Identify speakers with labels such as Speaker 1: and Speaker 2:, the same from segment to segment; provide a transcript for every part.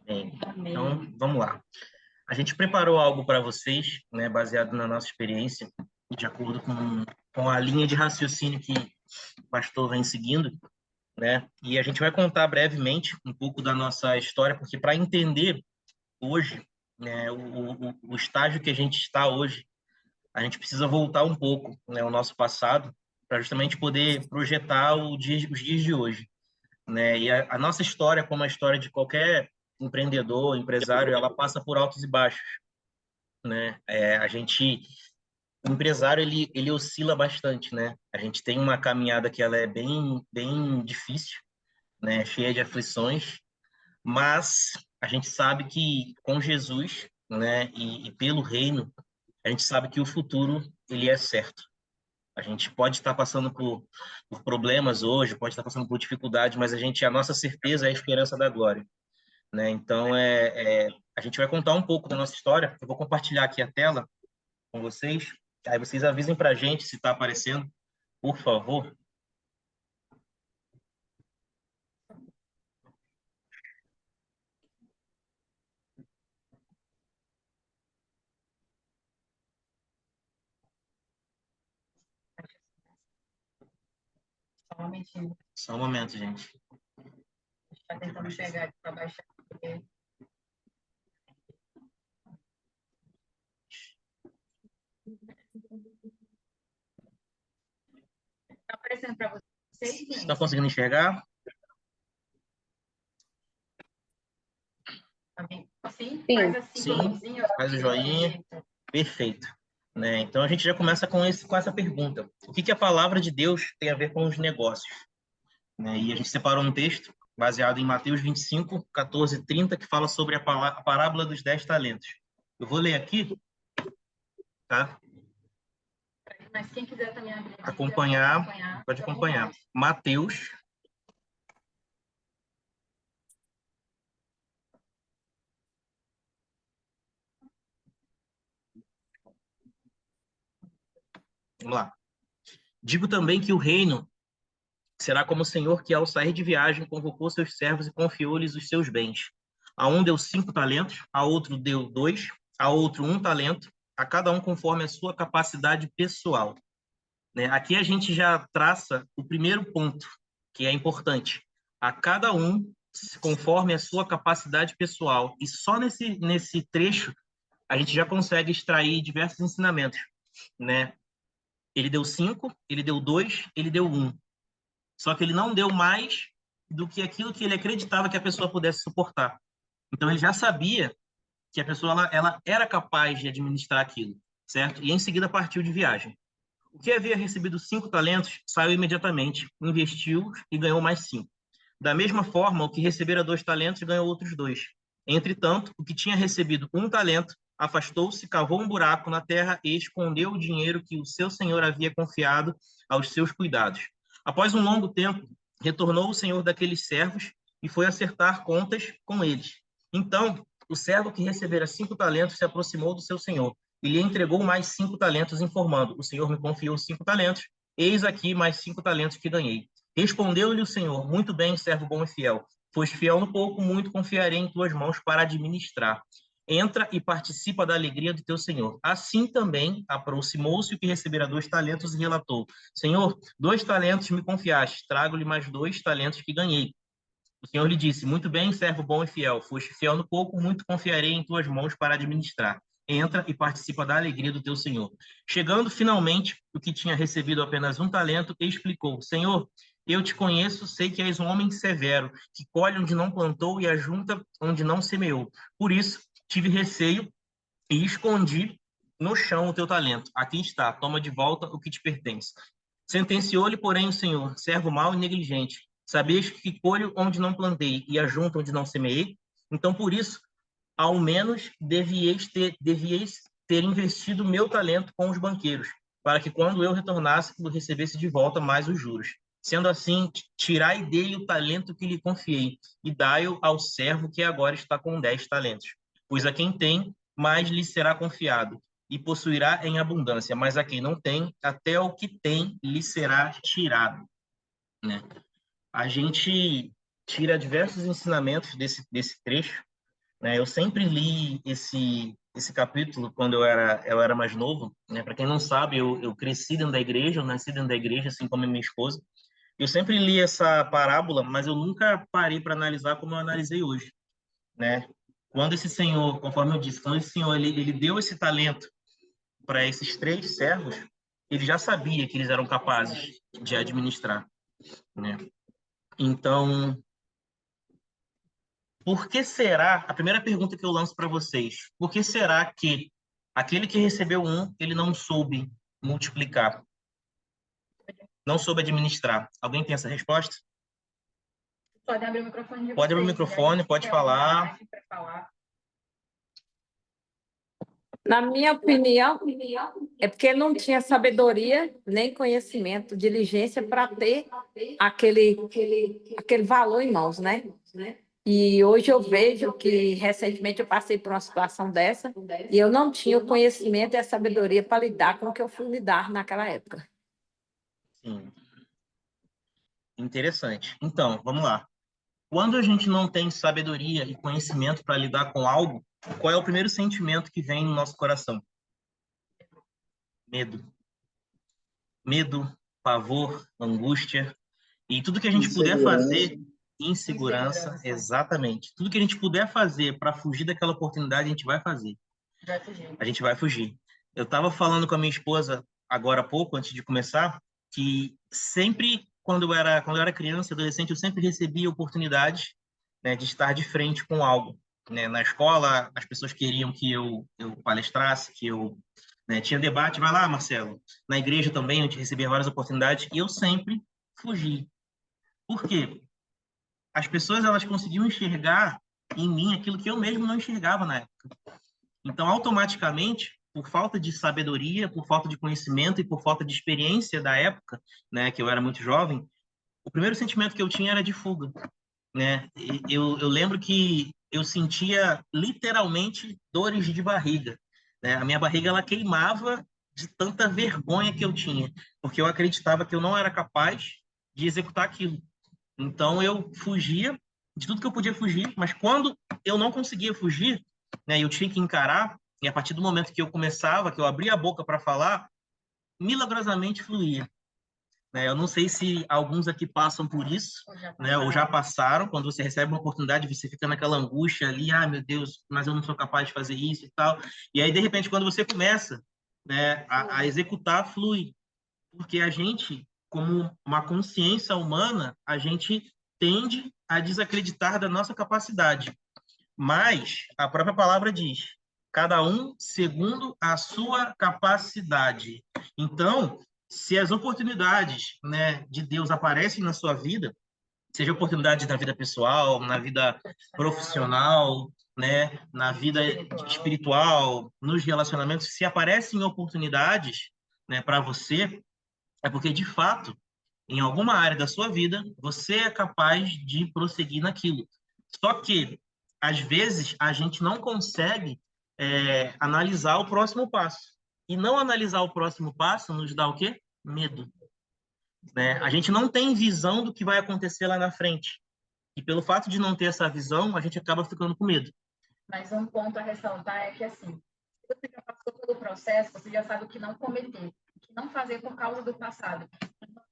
Speaker 1: Bem,
Speaker 2: Amém.
Speaker 1: então, vamos lá. A gente preparou algo para vocês, né, baseado na nossa experiência, de acordo com a linha de raciocínio que o pastor vem seguindo, né? E a gente vai contar brevemente um pouco da nossa história, porque para entender hoje, né, o estágio que a gente está hoje, a gente precisa voltar um pouco, né, o nosso passado, para justamente poder projetar os dias de hoje, né? E a nossa história, como a história de qualquer empreendedor, empresário, ela passa por altos e baixos, né? O empresário ele oscila bastante, né? A gente tem uma caminhada que ela é bem difícil, né? Cheia de aflições, mas a gente sabe que com Jesus, né? E pelo reino, a gente sabe que o futuro ele é certo. A gente pode estar passando por problemas hoje, pode estar passando por dificuldade, mas a nossa certeza é a esperança da glória, né? Então a gente vai contar um pouco da nossa história. Eu vou compartilhar aqui a tela com vocês. Aí vocês avisem para a gente se está aparecendo, por favor.
Speaker 2: Só um momentinho.
Speaker 1: Só um momento, gente.
Speaker 2: Está tentando pegar aqui para baixar. Está aparecendo para vocês, gente?
Speaker 1: Estão conseguindo enxergar?
Speaker 2: Sim,
Speaker 3: Sim.
Speaker 2: faz assim,
Speaker 1: Sim, faz o joinha. Perfeito. Né? Então a gente já começa com essa pergunta: o que a palavra de Deus tem a ver com os negócios? Né? E a gente separou um texto baseado em Mateus 25, 14 e 30, que fala sobre a parábola dos 10 talentos. Eu vou ler aqui, tá?
Speaker 2: Mas quem quiser também abrir,
Speaker 1: Acompanhar, pode acompanhar. Mateus. Vamos lá. Digo também que o reino será como o Senhor que, ao sair de viagem, convocou seus servos e confiou-lhes os seus bens. A um deu 5 talentos, a outro deu 2, a outro 1 talento, a cada um conforme a sua capacidade pessoal. Né? Aqui a gente já traça o primeiro ponto, que é importante. A cada um conforme a sua capacidade pessoal. E só nesse trecho a gente já consegue extrair diversos ensinamentos. Né? Ele deu 5, ele deu 2, ele deu 1. Só que ele não deu mais do que aquilo que ele acreditava que a pessoa pudesse suportar. Então ele já sabia que a pessoa ela era capaz de administrar aquilo, certo? E em seguida partiu de viagem. O que havia recebido 5 talentos saiu imediatamente, investiu e ganhou mais 5. Da mesma forma, o que recebera 2 talentos ganhou outros 2. Entretanto, o que tinha recebido 1 talento afastou-se, cavou um buraco na terra e escondeu o dinheiro que o seu senhor havia confiado aos seus cuidados. Após um longo tempo, retornou o senhor daqueles servos e foi acertar contas com eles. Então, o servo que recebera 5 talentos se aproximou do seu senhor e lhe entregou mais 5 talentos, informando: o senhor me confiou 5 talentos, eis aqui mais 5 talentos que ganhei. Respondeu-lhe o senhor: muito bem, servo bom e fiel. Foste fiel no pouco, muito confiarei em tuas mãos para administrar. Entra e participa da alegria do teu senhor. Assim também aproximou-se o que recebera 2 talentos e relatou: Senhor, 2 talentos me confiaste, trago-lhe mais 2 talentos que ganhei. O Senhor lhe disse: muito bem, servo bom e fiel. Foste fiel no pouco, muito confiarei em tuas mãos para administrar. Entra e participa da alegria do teu Senhor. Chegando finalmente, o que tinha recebido apenas 1 talento, explicou: Senhor, eu te conheço, sei que és um homem severo, que colhe onde não plantou e ajunta onde não semeou. Por isso, tive receio e escondi no chão o teu talento. Aqui está, toma de volta o que te pertence. Sentenciou-lhe, porém, o Senhor: servo mau e negligente. Sabias que colho onde não plantei e ajunto onde não semeei? Então, por isso, ao menos devieis ter investido meu talento com os banqueiros, para que quando eu retornasse, eu recebesse de volta mais os juros. Sendo assim, tirai dele o talento que lhe confiei e dai-o ao servo que agora está com 10 talentos. Pois a quem tem, mais lhe será confiado e possuirá em abundância, mas a quem não tem, até o que tem lhe será tirado. Né? A gente tira diversos ensinamentos desse trecho, né? Eu sempre li esse capítulo quando eu era mais novo, né? Para quem não sabe, eu cresci dentro da igreja, eu nasci dentro da igreja, assim como a minha esposa. Eu sempre li essa parábola, mas eu nunca parei para analisar como eu analisei hoje, né? Quando esse senhor, conforme eu disse, quando esse senhor ele deu esse talento para esses três servos, ele já sabia que eles eram capazes de administrar, né? Então, por que será, a primeira pergunta que eu lanço para vocês, por que será que aquele que recebeu um, ele não soube multiplicar, não soube administrar? Alguém tem essa resposta?
Speaker 2: Pode abrir o microfone de
Speaker 1: Pode abrir o
Speaker 2: vocês, se alguém
Speaker 1: microfone, pode
Speaker 2: tiver
Speaker 1: falar.
Speaker 2: vontade para falar.
Speaker 3: Na minha opinião, é porque ele não tinha sabedoria, nem conhecimento, diligência para ter aquele valor em mãos, né? E hoje eu vejo que recentemente eu passei por uma situação dessa e eu não tinha o conhecimento e a sabedoria para lidar com o que eu fui lidar naquela época.
Speaker 1: Sim, interessante. Então, vamos lá. Quando a gente não tem sabedoria e conhecimento para lidar com algo, qual é o primeiro sentimento que vem no nosso coração? Medo. Medo, pavor, angústia. E tudo que a gente puder fazer, insegurança, exatamente. Tudo que a gente puder fazer para fugir daquela oportunidade, a gente vai fazer.
Speaker 2: Vai fugir.
Speaker 1: A gente vai fugir. Eu estava falando com a minha esposa agora há pouco, antes de começar, que sempre, quando eu era criança, adolescente, eu sempre recebia oportunidades, né, de estar de frente com algo. Né? Na escola, as pessoas queriam que eu palestrasse, que eu, né, tinha debate, vai lá, Marcelo. Na igreja também, a gente recebia várias oportunidades, e eu sempre fugi. Por quê? As pessoas elas conseguiam enxergar em mim aquilo que eu mesmo não enxergava na época. Então, automaticamente, por falta de sabedoria, por falta de conhecimento e por falta de experiência da época, né, que eu era muito jovem, o primeiro sentimento que eu tinha era de fuga, né? Eu lembro que eu sentia literalmente dores de barriga, né? A minha barriga ela queimava de tanta vergonha que eu tinha, porque eu acreditava que eu não era capaz de executar aquilo. Então eu fugia de tudo que eu podia fugir, mas quando eu não conseguia fugir, né, eu tinha que encarar, e a partir do momento que eu começava, que eu abria a boca para falar, milagrosamente fluía. Né? Eu não sei se alguns aqui passam por isso, né, ou já passaram, quando você recebe uma oportunidade, você fica naquela angústia ali, ah, meu Deus, mas eu não sou capaz de fazer isso e tal. E aí, de repente, quando você começa, né, a executar, flui porque a gente, como uma consciência humana, a gente tende a desacreditar da nossa capacidade. Mas a própria palavra diz: cada um segundo a sua capacidade. Então, se as oportunidades, né, de Deus aparecem na sua vida, seja oportunidade na vida pessoal, na vida profissional, né, na vida espiritual, nos relacionamentos, se aparecem oportunidades, né, para você, é porque, de fato, em alguma área da sua vida, você é capaz de prosseguir naquilo. Só que, às vezes, a gente não consegue analisar o próximo passo. E não analisar o próximo passo nos dá o quê? Medo. Né? A gente não tem visão do que vai acontecer lá na frente. E pelo fato de não ter essa visão, a gente acaba ficando com medo.
Speaker 2: Mas um ponto a ressaltar é que, assim, se você já passou pelo processo, você já sabe o que não cometer, o que não fazer por causa do passado.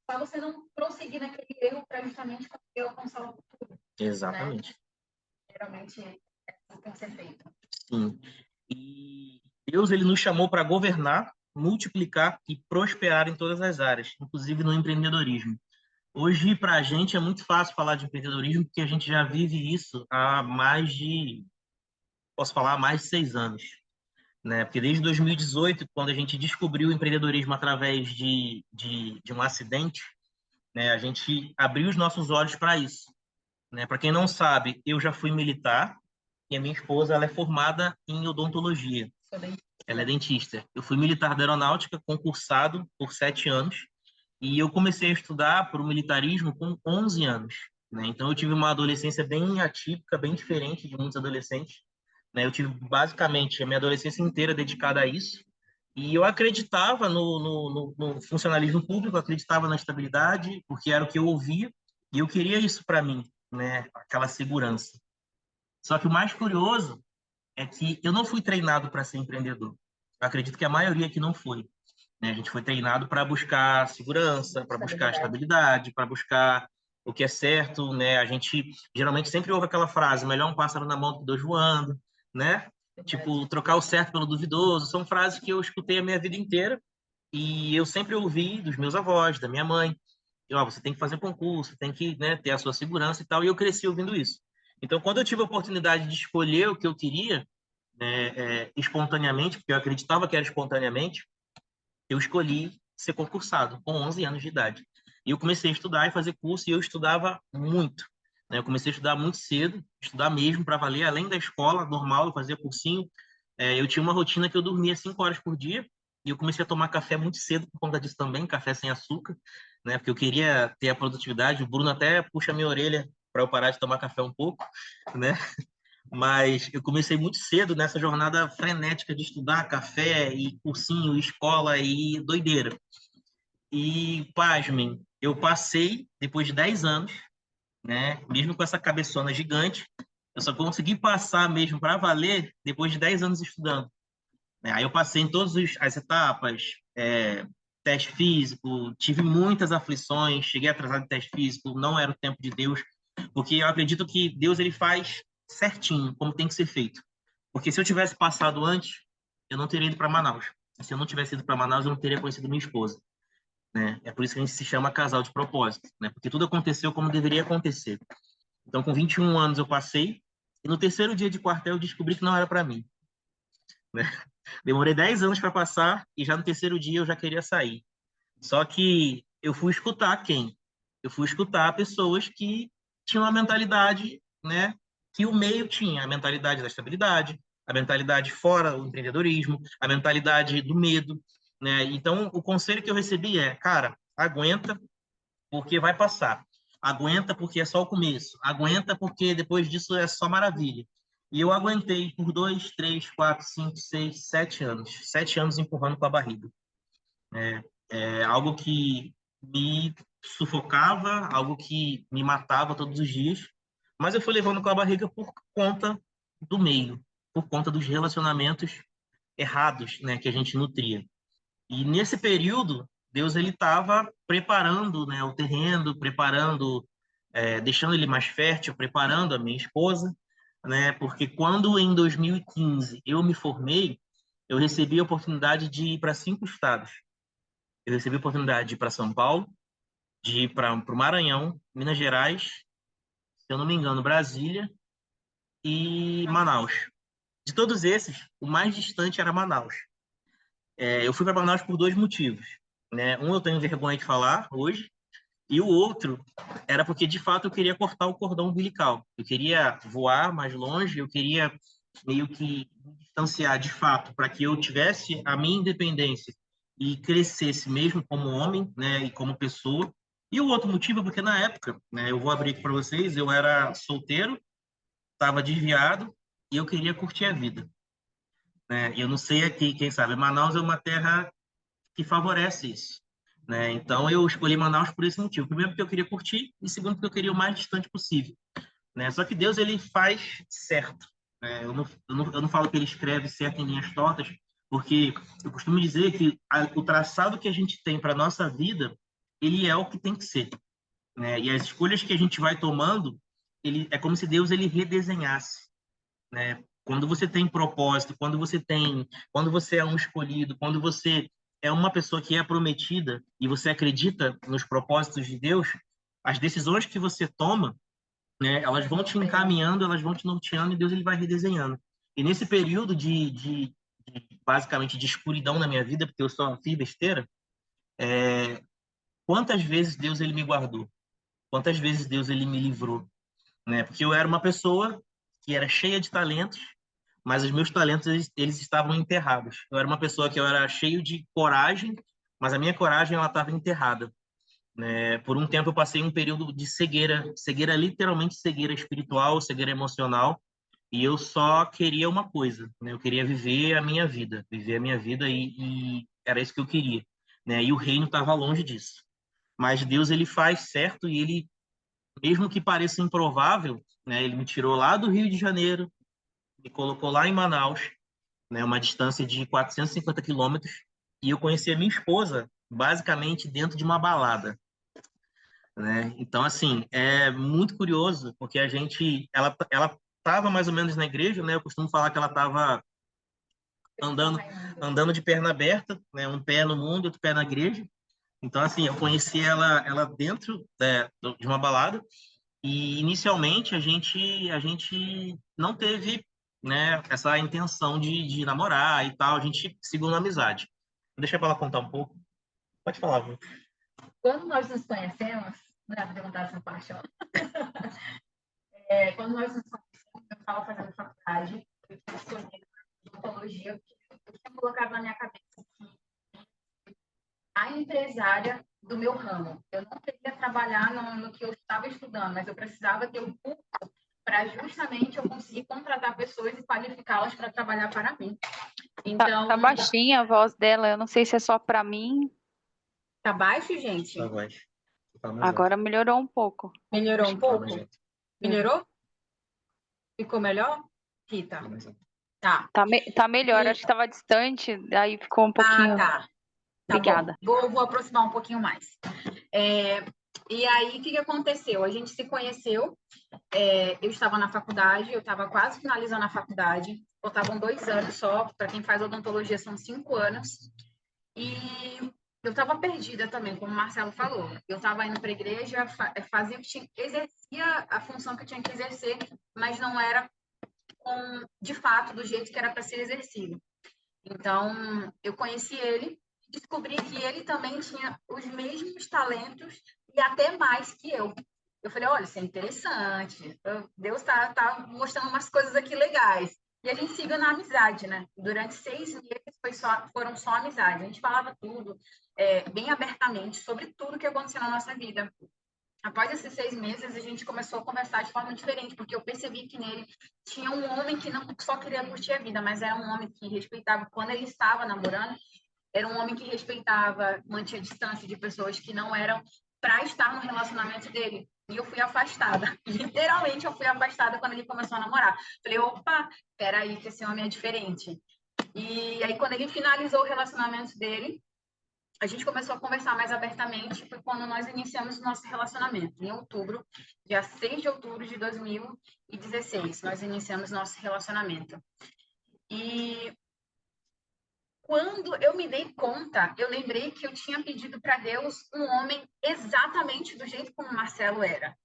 Speaker 2: Para você não prosseguir naquele erro para justamente conseguir alcançar o futuro.
Speaker 1: Exatamente.
Speaker 2: Né? Geralmente, isso tem que ser feito.
Speaker 1: Sim. E Deus ele nos chamou para governar, multiplicar e prosperar em todas as áreas, inclusive no empreendedorismo. Hoje, para a gente, é muito fácil falar de empreendedorismo, porque a gente já vive isso há posso falar, há mais de 6 anos. Né? Porque desde 2018, quando a gente descobriu o empreendedorismo através de um acidente, né, a gente abriu os nossos olhos para isso. Né? Para quem não sabe, eu já fui militar e a minha esposa ela é formada em odontologia. Ela é dentista. Eu fui militar da aeronáutica, concursado por 7 anos, e eu comecei a estudar para o militarismo com 11 anos. Né? Então, eu tive uma adolescência bem atípica, bem diferente de muitos adolescentes. Né? Eu tive basicamente a minha adolescência inteira dedicada a isso. E eu acreditava no funcionalismo público, acreditava na estabilidade, porque era o que eu ouvia, e eu queria isso para mim, né? Aquela segurança. Só que o mais curioso é que eu não fui treinado para ser empreendedor. Eu acredito que a maioria aqui não foi, né? A gente foi treinado para buscar segurança, para buscar estabilidade, para buscar o que é certo, né? A gente geralmente sempre ouve aquela frase: melhor um pássaro na mão do que dois voando, né? Tipo, trocar o certo pelo duvidoso. São frases que eu escutei a minha vida inteira e eu sempre ouvi dos meus avós, da minha mãe. E, ó, você tem que fazer concurso, tem que, né, ter a sua segurança e tal. E eu cresci ouvindo isso. Então, quando eu tive a oportunidade de escolher o que eu queria, né, espontaneamente, porque eu acreditava que era espontaneamente, eu escolhi ser concursado com 11 anos de idade. E eu comecei a estudar e fazer curso, e eu estudava muito, né? Eu comecei a estudar muito cedo, estudar mesmo para valer, além da escola normal, eu fazia cursinho. Eu tinha uma rotina que eu dormia 5 horas por dia, e eu comecei a tomar café muito cedo por conta disso também, café sem açúcar, né? Porque eu queria ter a produtividade. O Bruno até puxa minha orelha para eu parar de tomar café um pouco, né? Mas eu comecei muito cedo nessa jornada frenética de estudar café e cursinho, escola e doideira. E, pasmem, eu passei, depois de 10 anos, né, mesmo com essa cabeçona gigante, eu só consegui passar mesmo para valer depois de 10 anos estudando, né? Aí eu passei em todas as etapas, teste físico, tive muitas aflições, cheguei atrasado em teste físico, não era o tempo de Deus, porque eu acredito que Deus ele faz certinho, como tem que ser feito. Porque se eu tivesse passado antes, eu não teria ido para Manaus. Se eu não tivesse ido para Manaus, eu não teria conhecido minha esposa, né? É por isso que a gente se chama casal de propósito, né? Porque tudo aconteceu como deveria acontecer. Então, com 21 anos eu passei, e no terceiro dia de quartel eu descobri que não era para mim, né? Demorei 10 anos para passar e já no terceiro dia eu já queria sair. Só que eu fui escutar quem? Eu fui escutar pessoas que tinham a mentalidade, né, que o meio tinha, a mentalidade da estabilidade, a mentalidade fora o empreendedorismo, a mentalidade do medo, né? Então, o conselho que eu recebi é, cara, aguenta porque vai passar. Aguenta porque é só o começo. Aguenta porque depois disso é só maravilha. E eu aguentei por 2, 3, 4, 5, 6, 7 anos. 7 anos empurrando com a barriga. É algo que me sufocava, algo que me matava todos os dias, mas eu fui levando com a barriga por conta do meio, por conta dos relacionamentos errados, né, que a gente nutria. E nesse período, Deus ele estava preparando, né, o terreno, preparando, deixando ele mais fértil, preparando a minha esposa, né, porque quando em 2015 eu me formei, eu recebi a oportunidade de ir para 5 estados. Eu recebi a oportunidade de ir para São Paulo, de ir para o Maranhão, Minas Gerais, se eu não me engano, Brasília e Manaus. De todos esses, o mais distante era Manaus. Eu fui para Manaus por 2 motivos, né? Um eu tenho vergonha de falar hoje, e o outro era porque, de fato, eu queria cortar o cordão umbilical. Eu queria voar mais longe, eu queria meio que me distanciar de fato, para que eu tivesse a minha independência e crescesse mesmo como homem, né, e como pessoa. E o outro motivo é porque, na época, né, eu vou abrir aqui para vocês, eu era solteiro, estava desviado e eu queria curtir a vida, né? E eu não sei aqui, quem sabe, Manaus é uma terra que favorece isso, né? Então eu escolhi Manaus por esse motivo. Primeiro porque eu queria curtir e segundo porque eu queria o mais distante possível, né? Só que Deus ele faz certo, né? Eu não falo que ele escreve certo em linhas tortas, porque eu costumo dizer que o traçado que a gente tem para nossa vida, ele é o que tem que ser, né? E as escolhas que a gente vai tomando, ele é como se Deus ele redesenhasse, né? Quando você tem propósito, quando você é um escolhido, quando você é uma pessoa que é prometida e você acredita nos propósitos de Deus, as decisões que você toma, né, elas vão te encaminhando, elas vão te norteando e Deus ele vai redesenhando. E nesse período basicamente de escuridão na minha vida, porque eu só fiz besteira, quantas vezes Deus ele me guardou? Quantas vezes Deus ele me livrou, né? Porque eu era uma pessoa que era cheia de talentos, mas os meus talentos eles estavam enterrados. Eu era uma pessoa que eu era cheio de coragem, mas a minha coragem ela estava enterrada, né? Por um tempo eu passei um período de cegueira, cegueira literalmente cegueira espiritual, cegueira emocional, e eu só queria uma coisa, né? Eu queria viver a minha vida e era isso que eu queria, né? E o reino estava longe disso. Mas Deus ele faz certo e ele mesmo que pareça improvável, né, ele me tirou lá do Rio de Janeiro, me colocou lá em Manaus, né, uma distância de 450 quilômetros, e eu conheci a minha esposa basicamente dentro de uma balada, né? Então, assim, é muito curioso, porque ela estava mais ou menos na igreja, né? Eu costumo falar que ela estava andando, andando de perna aberta, né? Um pé no mundo, outro pé na igreja. Então, assim, eu conheci ela dentro, de uma balada, e inicialmente a gente não teve, né, essa intenção de namorar e tal, a gente seguiu na amizade. Deixa para ela contar um pouco. Pode falar, viu?
Speaker 2: Quando nós nos conhecemos, né, vou perguntar essa parte, ó. Quando nós nos conhecemos, eu estava fazendo faculdade, eu tinha escolhido odontologia, eu tinha colocado na minha cabeça que a empresária do meu ramo. Eu não queria trabalhar no que eu estava estudando, mas eu precisava ter um curso para justamente eu conseguir contratar pessoas e qualificá-las para trabalhar para mim. Então,
Speaker 4: Tá baixinha a voz dela, eu não sei se é só para mim.
Speaker 2: tá baixo, gente?
Speaker 1: Tá baixo. Tá mais
Speaker 4: Agora melhorou um pouco.
Speaker 2: Melhorou um
Speaker 1: alto. Tá
Speaker 2: pouco?
Speaker 1: mais alto.
Speaker 2: Melhorou? Ficou melhor? Rita?
Speaker 1: Tá mais alto.
Speaker 2: Tá.
Speaker 4: Tá melhor, acho que estava distante, aí ficou um pouquinho.
Speaker 2: Tá. Tá
Speaker 4: Obrigada.
Speaker 2: bom. Vou aproximar um pouquinho mais. E aí, o que aconteceu? A gente se conheceu, eu estava na faculdade, eu estava quase finalizando a faculdade, faltavam 2 anos só, para quem faz odontologia são 5 anos, e eu estava perdida também, como o Marcelo falou. Eu estava indo para a igreja, fazia o que tinha, exercia a função que eu tinha que exercer, mas não era de fato do jeito que era para ser exercido. Então, eu conheci ele, descobri que ele também tinha os mesmos talentos e até mais que eu. Eu falei, olha, isso é interessante, Deus tá mostrando umas coisas aqui legais. E a gente seguiu na amizade, né? Durante 6 meses foram só amizade. A gente falava tudo, bem abertamente, sobre tudo que acontecia na nossa vida. Após esses 6 meses, a gente começou a conversar de forma diferente, porque eu percebi que nele tinha um homem que não só queria curtir a vida, mas era um homem que respeitava, quando ele estava namorando, era um homem que respeitava, mantinha distância de pessoas que não eram para estar no relacionamento dele. E eu fui afastada. Literalmente, eu fui afastada quando ele começou a namorar. Falei, opa, peraí, que esse homem é diferente. E aí, quando ele finalizou o relacionamento dele, a gente começou a conversar mais abertamente, foi quando nós iniciamos o nosso relacionamento. Em outubro, dia 6 de outubro de 2016, nós iniciamos nosso relacionamento. E quando eu me dei conta, eu lembrei que eu tinha pedido para Deus um homem exatamente do jeito como o Marcelo era.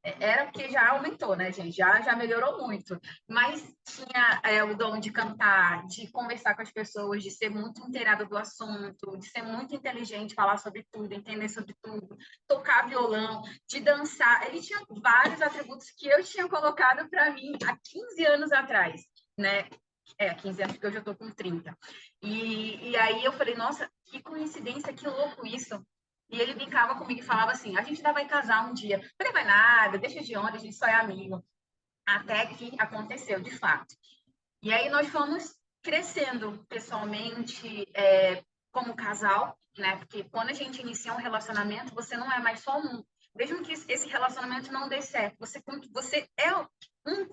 Speaker 2: Era porque já aumentou, né, gente? Já melhorou muito. Mas tinha o dom de cantar, de conversar com as pessoas, de ser muito inteirado do assunto, de ser muito inteligente, falar sobre tudo, entender sobre tudo, tocar violão, de dançar. Ele tinha vários atributos que eu tinha colocado para mim há 15 anos atrás, né? 15 anos, porque hoje eu estou com 30. E aí eu falei, nossa, que coincidência, que louco isso. E ele brincava comigo e falava assim, a gente ainda vai casar um dia. Eu falei, vai nada, deixa de onde, a gente só é amigo. Até que aconteceu, de fato. E aí nós fomos crescendo pessoalmente, como casal, né? Porque quando a gente inicia um relacionamento, você não é mais só um. Mesmo que esse relacionamento não dê certo, você é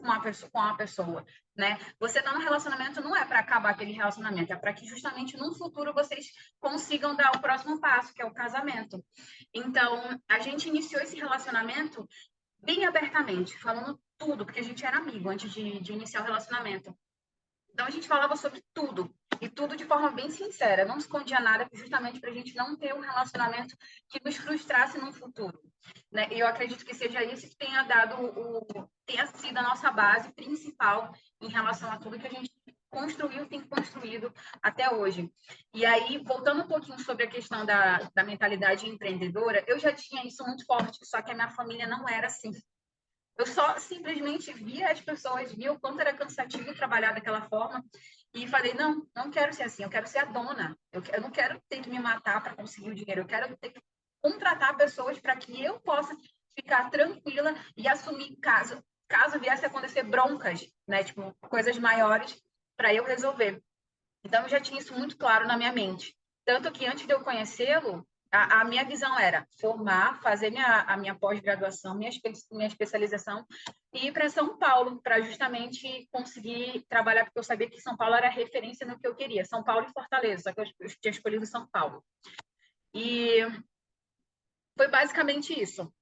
Speaker 2: com a pessoa, né? Você está no relacionamento não é para acabar aquele relacionamento, é para que justamente no futuro vocês consigam dar o próximo passo, que é o casamento. Então, a gente iniciou esse relacionamento bem abertamente, falando tudo, porque a gente era amigo antes de iniciar o relacionamento. Então, a gente falava sobre tudo, e tudo de forma bem sincera, não escondia nada, justamente para a gente não ter um relacionamento que nos frustrasse no futuro. Né? E eu acredito que seja isso que tenha sido a nossa base principal em relação a tudo que a gente construiu, tem construído até hoje. E aí, voltando um pouquinho sobre a questão da mentalidade empreendedora, eu já tinha isso muito forte, só que a minha família não era assim. Eu só simplesmente via as pessoas, via o quanto era cansativo trabalhar daquela forma e falei, não quero ser assim, eu quero ser a dona. Eu não quero ter que me matar para conseguir o dinheiro, eu quero ter que contratar pessoas para que eu possa ficar tranquila e assumir caso viesse a acontecer broncas, né, tipo, coisas maiores para eu resolver. Então, eu já tinha isso muito claro na minha mente. Tanto que antes de eu conhecê-lo, A minha visão era formar, fazer a minha pós-graduação, minha especialização e ir para São Paulo, para justamente conseguir trabalhar, porque eu sabia que São Paulo era referência no que eu queria. São Paulo e Fortaleza, só que eu tinha escolhido São Paulo. E foi basicamente isso.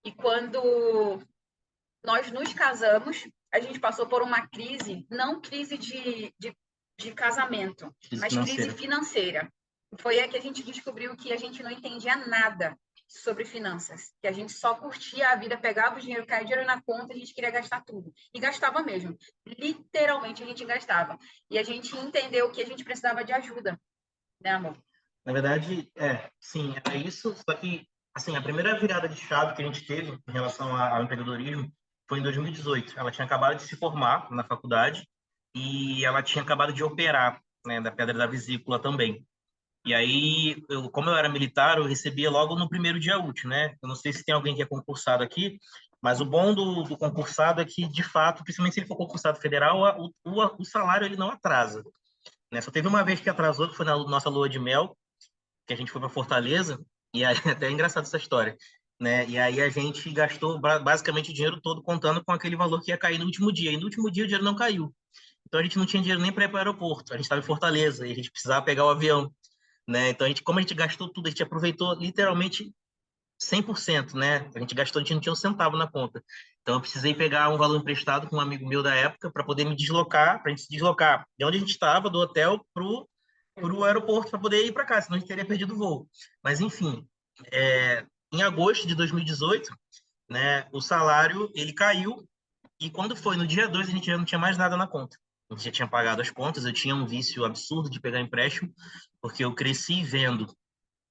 Speaker 2: E quando nós nos casamos, a gente passou por uma crise, não crise de casamento, mas crise financeira. Foi aí que a gente descobriu que a gente não entendia nada sobre finanças, que a gente só curtia a vida, pegava o dinheiro, caía dinheiro na conta, a gente queria gastar tudo. E gastava mesmo. Literalmente a gente gastava. E a gente entendeu que a gente precisava de ajuda, né, amor?
Speaker 1: Na verdade, sim, é isso. Só que, assim, a primeira virada de chave que a gente teve em relação ao empreendedorismo foi em 2018. Ela tinha acabado de se formar na faculdade e ela tinha acabado de operar, né, da pedra da vesícula também. E aí, como eu era militar, eu recebia logo no primeiro dia útil, né? Eu não sei se tem alguém que é concursado aqui, mas o bom do concursado é que, de fato, principalmente se ele for concursado federal, o salário ele não atrasa, né? Só teve uma vez que atrasou, que foi na nossa lua de mel, que a gente foi para Fortaleza, e aí até é engraçado essa história, né? E aí a gente gastou basicamente o dinheiro todo contando com aquele valor que ia cair no último dia, e no último dia o dinheiro não caiu. Então a gente não tinha dinheiro nem para ir para o aeroporto, a gente estava em Fortaleza e a gente precisava pegar o avião, né? Então como a gente gastou tudo, a gente aproveitou literalmente 100%, né? A gente não tinha um centavo na conta. Então eu precisei pegar um valor emprestado com um amigo meu da época para poder me deslocar, para a gente se deslocar de onde a gente estava, do hotel para o aeroporto para poder ir para cá, senão a gente teria perdido o voo. Mas enfim, em agosto de 2018, né, o salário ele caiu e quando foi no dia 2 a gente já não tinha mais nada na conta. A gente já tinha pagado as contas, eu tinha um vício absurdo de pegar empréstimo, porque eu cresci vendo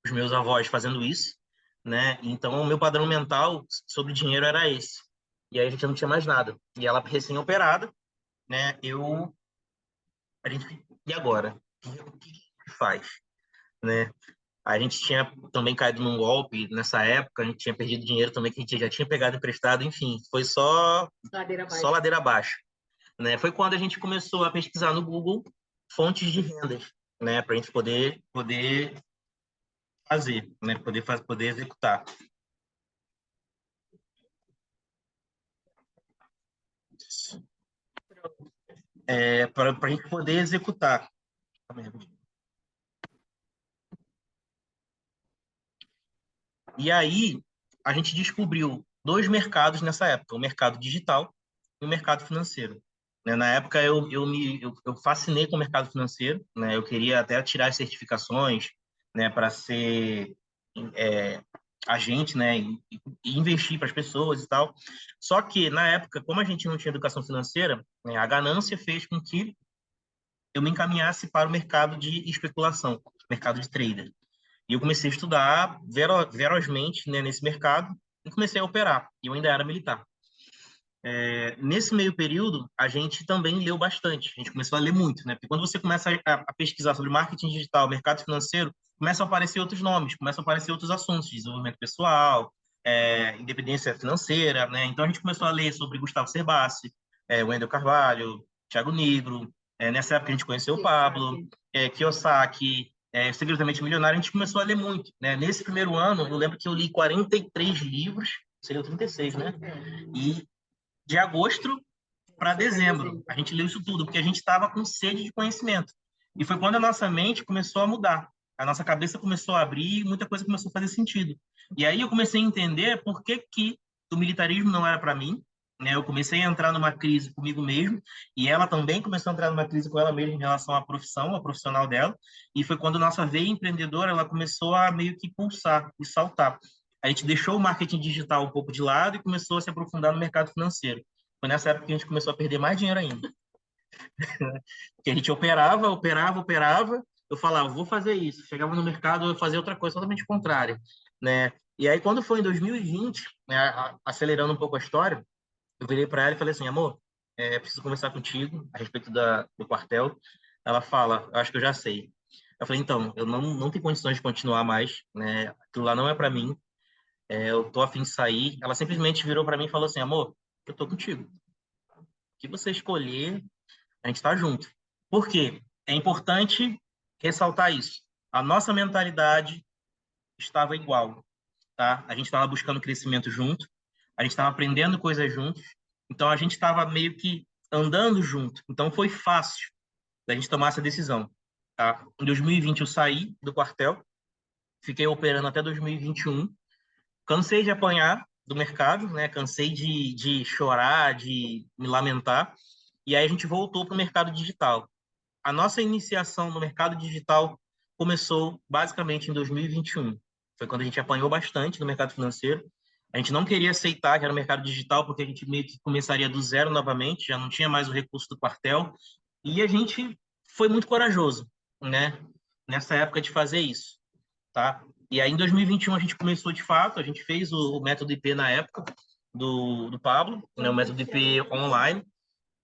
Speaker 1: os meus avós fazendo isso, né? Então, o meu padrão mental sobre dinheiro era esse. E aí a gente não tinha mais nada. E ela recém-operada, né? E agora? O que faz, né? A gente tinha também caído num golpe nessa época, a gente tinha perdido dinheiro também que a gente já tinha pegado emprestado, enfim, foi só ladeira abaixo, né? Foi quando a gente começou a pesquisar no Google fontes de rendas, né, para a gente poder fazer, né, poder executar. Para a gente poder executar. E aí, a gente descobriu dois mercados nessa época, o mercado digital e o mercado financeiro. Né, na época, eu fascinei com o mercado financeiro, né? Eu queria até tirar as certificações, né, para ser agente, né, e investir para as pessoas e tal. Só que, na época, como a gente não tinha educação financeira, né, a ganância fez com que eu me encaminhasse para o mercado de especulação, mercado de trader. E eu comecei a estudar ferozmente, né, nesse mercado e comecei a operar. E eu ainda era militar. Nesse meio período, a gente também leu bastante. A gente começou a ler muito, né? Porque quando você começa a pesquisar sobre marketing digital, mercado financeiro, começam a aparecer outros nomes, começam a aparecer outros assuntos, desenvolvimento pessoal, independência financeira, né? Então a gente começou a ler sobre Gustavo Cerbasi, Wendel Carvalho, Thiago Nigro. Nessa época a gente conheceu o Pablo, Kiyosaki, Segredamente Milionário. A gente começou a ler muito, né? Nesse primeiro ano, eu lembro que eu li 43 livros, seria 36, né? E de agosto para dezembro. A gente leu isso tudo, porque a gente estava com sede de conhecimento. E foi quando a nossa mente começou a mudar. A nossa cabeça começou a abrir e muita coisa começou a fazer sentido. E aí eu comecei a entender por que o militarismo não era para mim. Né? Eu comecei a entrar numa crise comigo mesmo, e ela também começou a entrar numa crise com ela mesma em relação à profissão, à profissional dela. E foi quando a nossa veia empreendedora ela começou a meio que pulsar e saltar. A gente deixou o marketing digital um pouco de lado e começou a se aprofundar no mercado financeiro. Foi nessa época que a gente começou a perder mais dinheiro ainda. Porque a gente operava, eu falava, vou fazer isso. Chegava no mercado, eu fazia outra coisa totalmente contrária, né? E aí, quando foi em 2020, né, acelerando um pouco a história, eu virei para ela e falei assim, amor, preciso conversar contigo a respeito do quartel. Ela fala, acho que eu já sei. Eu falei, então, eu não tenho condições de continuar mais, né? Aquilo lá não é para mim, eu tô a fim de sair. Ela simplesmente virou para mim e falou assim, amor, eu tô contigo. O que você escolher, a gente está junto. Por quê? É importante ressaltar isso. A nossa mentalidade estava igual, tá? A gente estava buscando crescimento junto, a gente estava aprendendo coisas juntos, então a gente estava meio que andando junto. Então foi fácil da gente tomar essa decisão, tá? Em 2020 eu saí do quartel, fiquei operando até 2021, cansei de apanhar do mercado, né? Cansei de chorar, de me lamentar, e aí a gente voltou para o mercado digital. A nossa iniciação no mercado digital começou basicamente em 2021. Foi quando a gente apanhou bastante no mercado financeiro. A gente não queria aceitar que era o mercado digital, porque a gente meio que começaria do zero novamente, já não tinha mais o recurso do quartel. E a gente foi muito corajoso, né? Nessa época de fazer isso, tá? E aí, em 2021, a gente começou de fato, a gente fez o método IP na época do Pablo, né? O método IP online,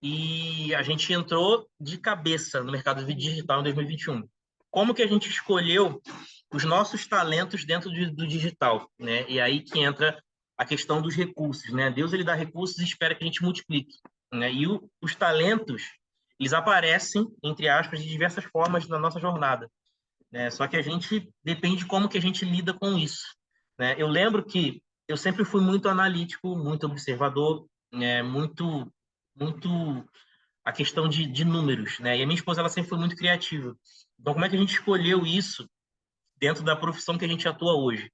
Speaker 1: e a gente entrou de cabeça no mercado digital em 2021. Como que a gente escolheu os nossos talentos dentro do digital, né? E aí que entra a questão dos recursos, né? Deus ele dá recursos e espera que a gente multiplique, né? E os talentos, eles aparecem, entre aspas, de diversas formas na nossa jornada, né? Só que a gente depende de como que a gente lida com isso, né? Eu lembro que eu sempre fui muito analítico, muito observador, né? Muito a questão de números, né? E a minha esposa ela sempre foi muito criativa. Então, como é que a gente escolheu isso dentro da profissão que a gente atua hoje?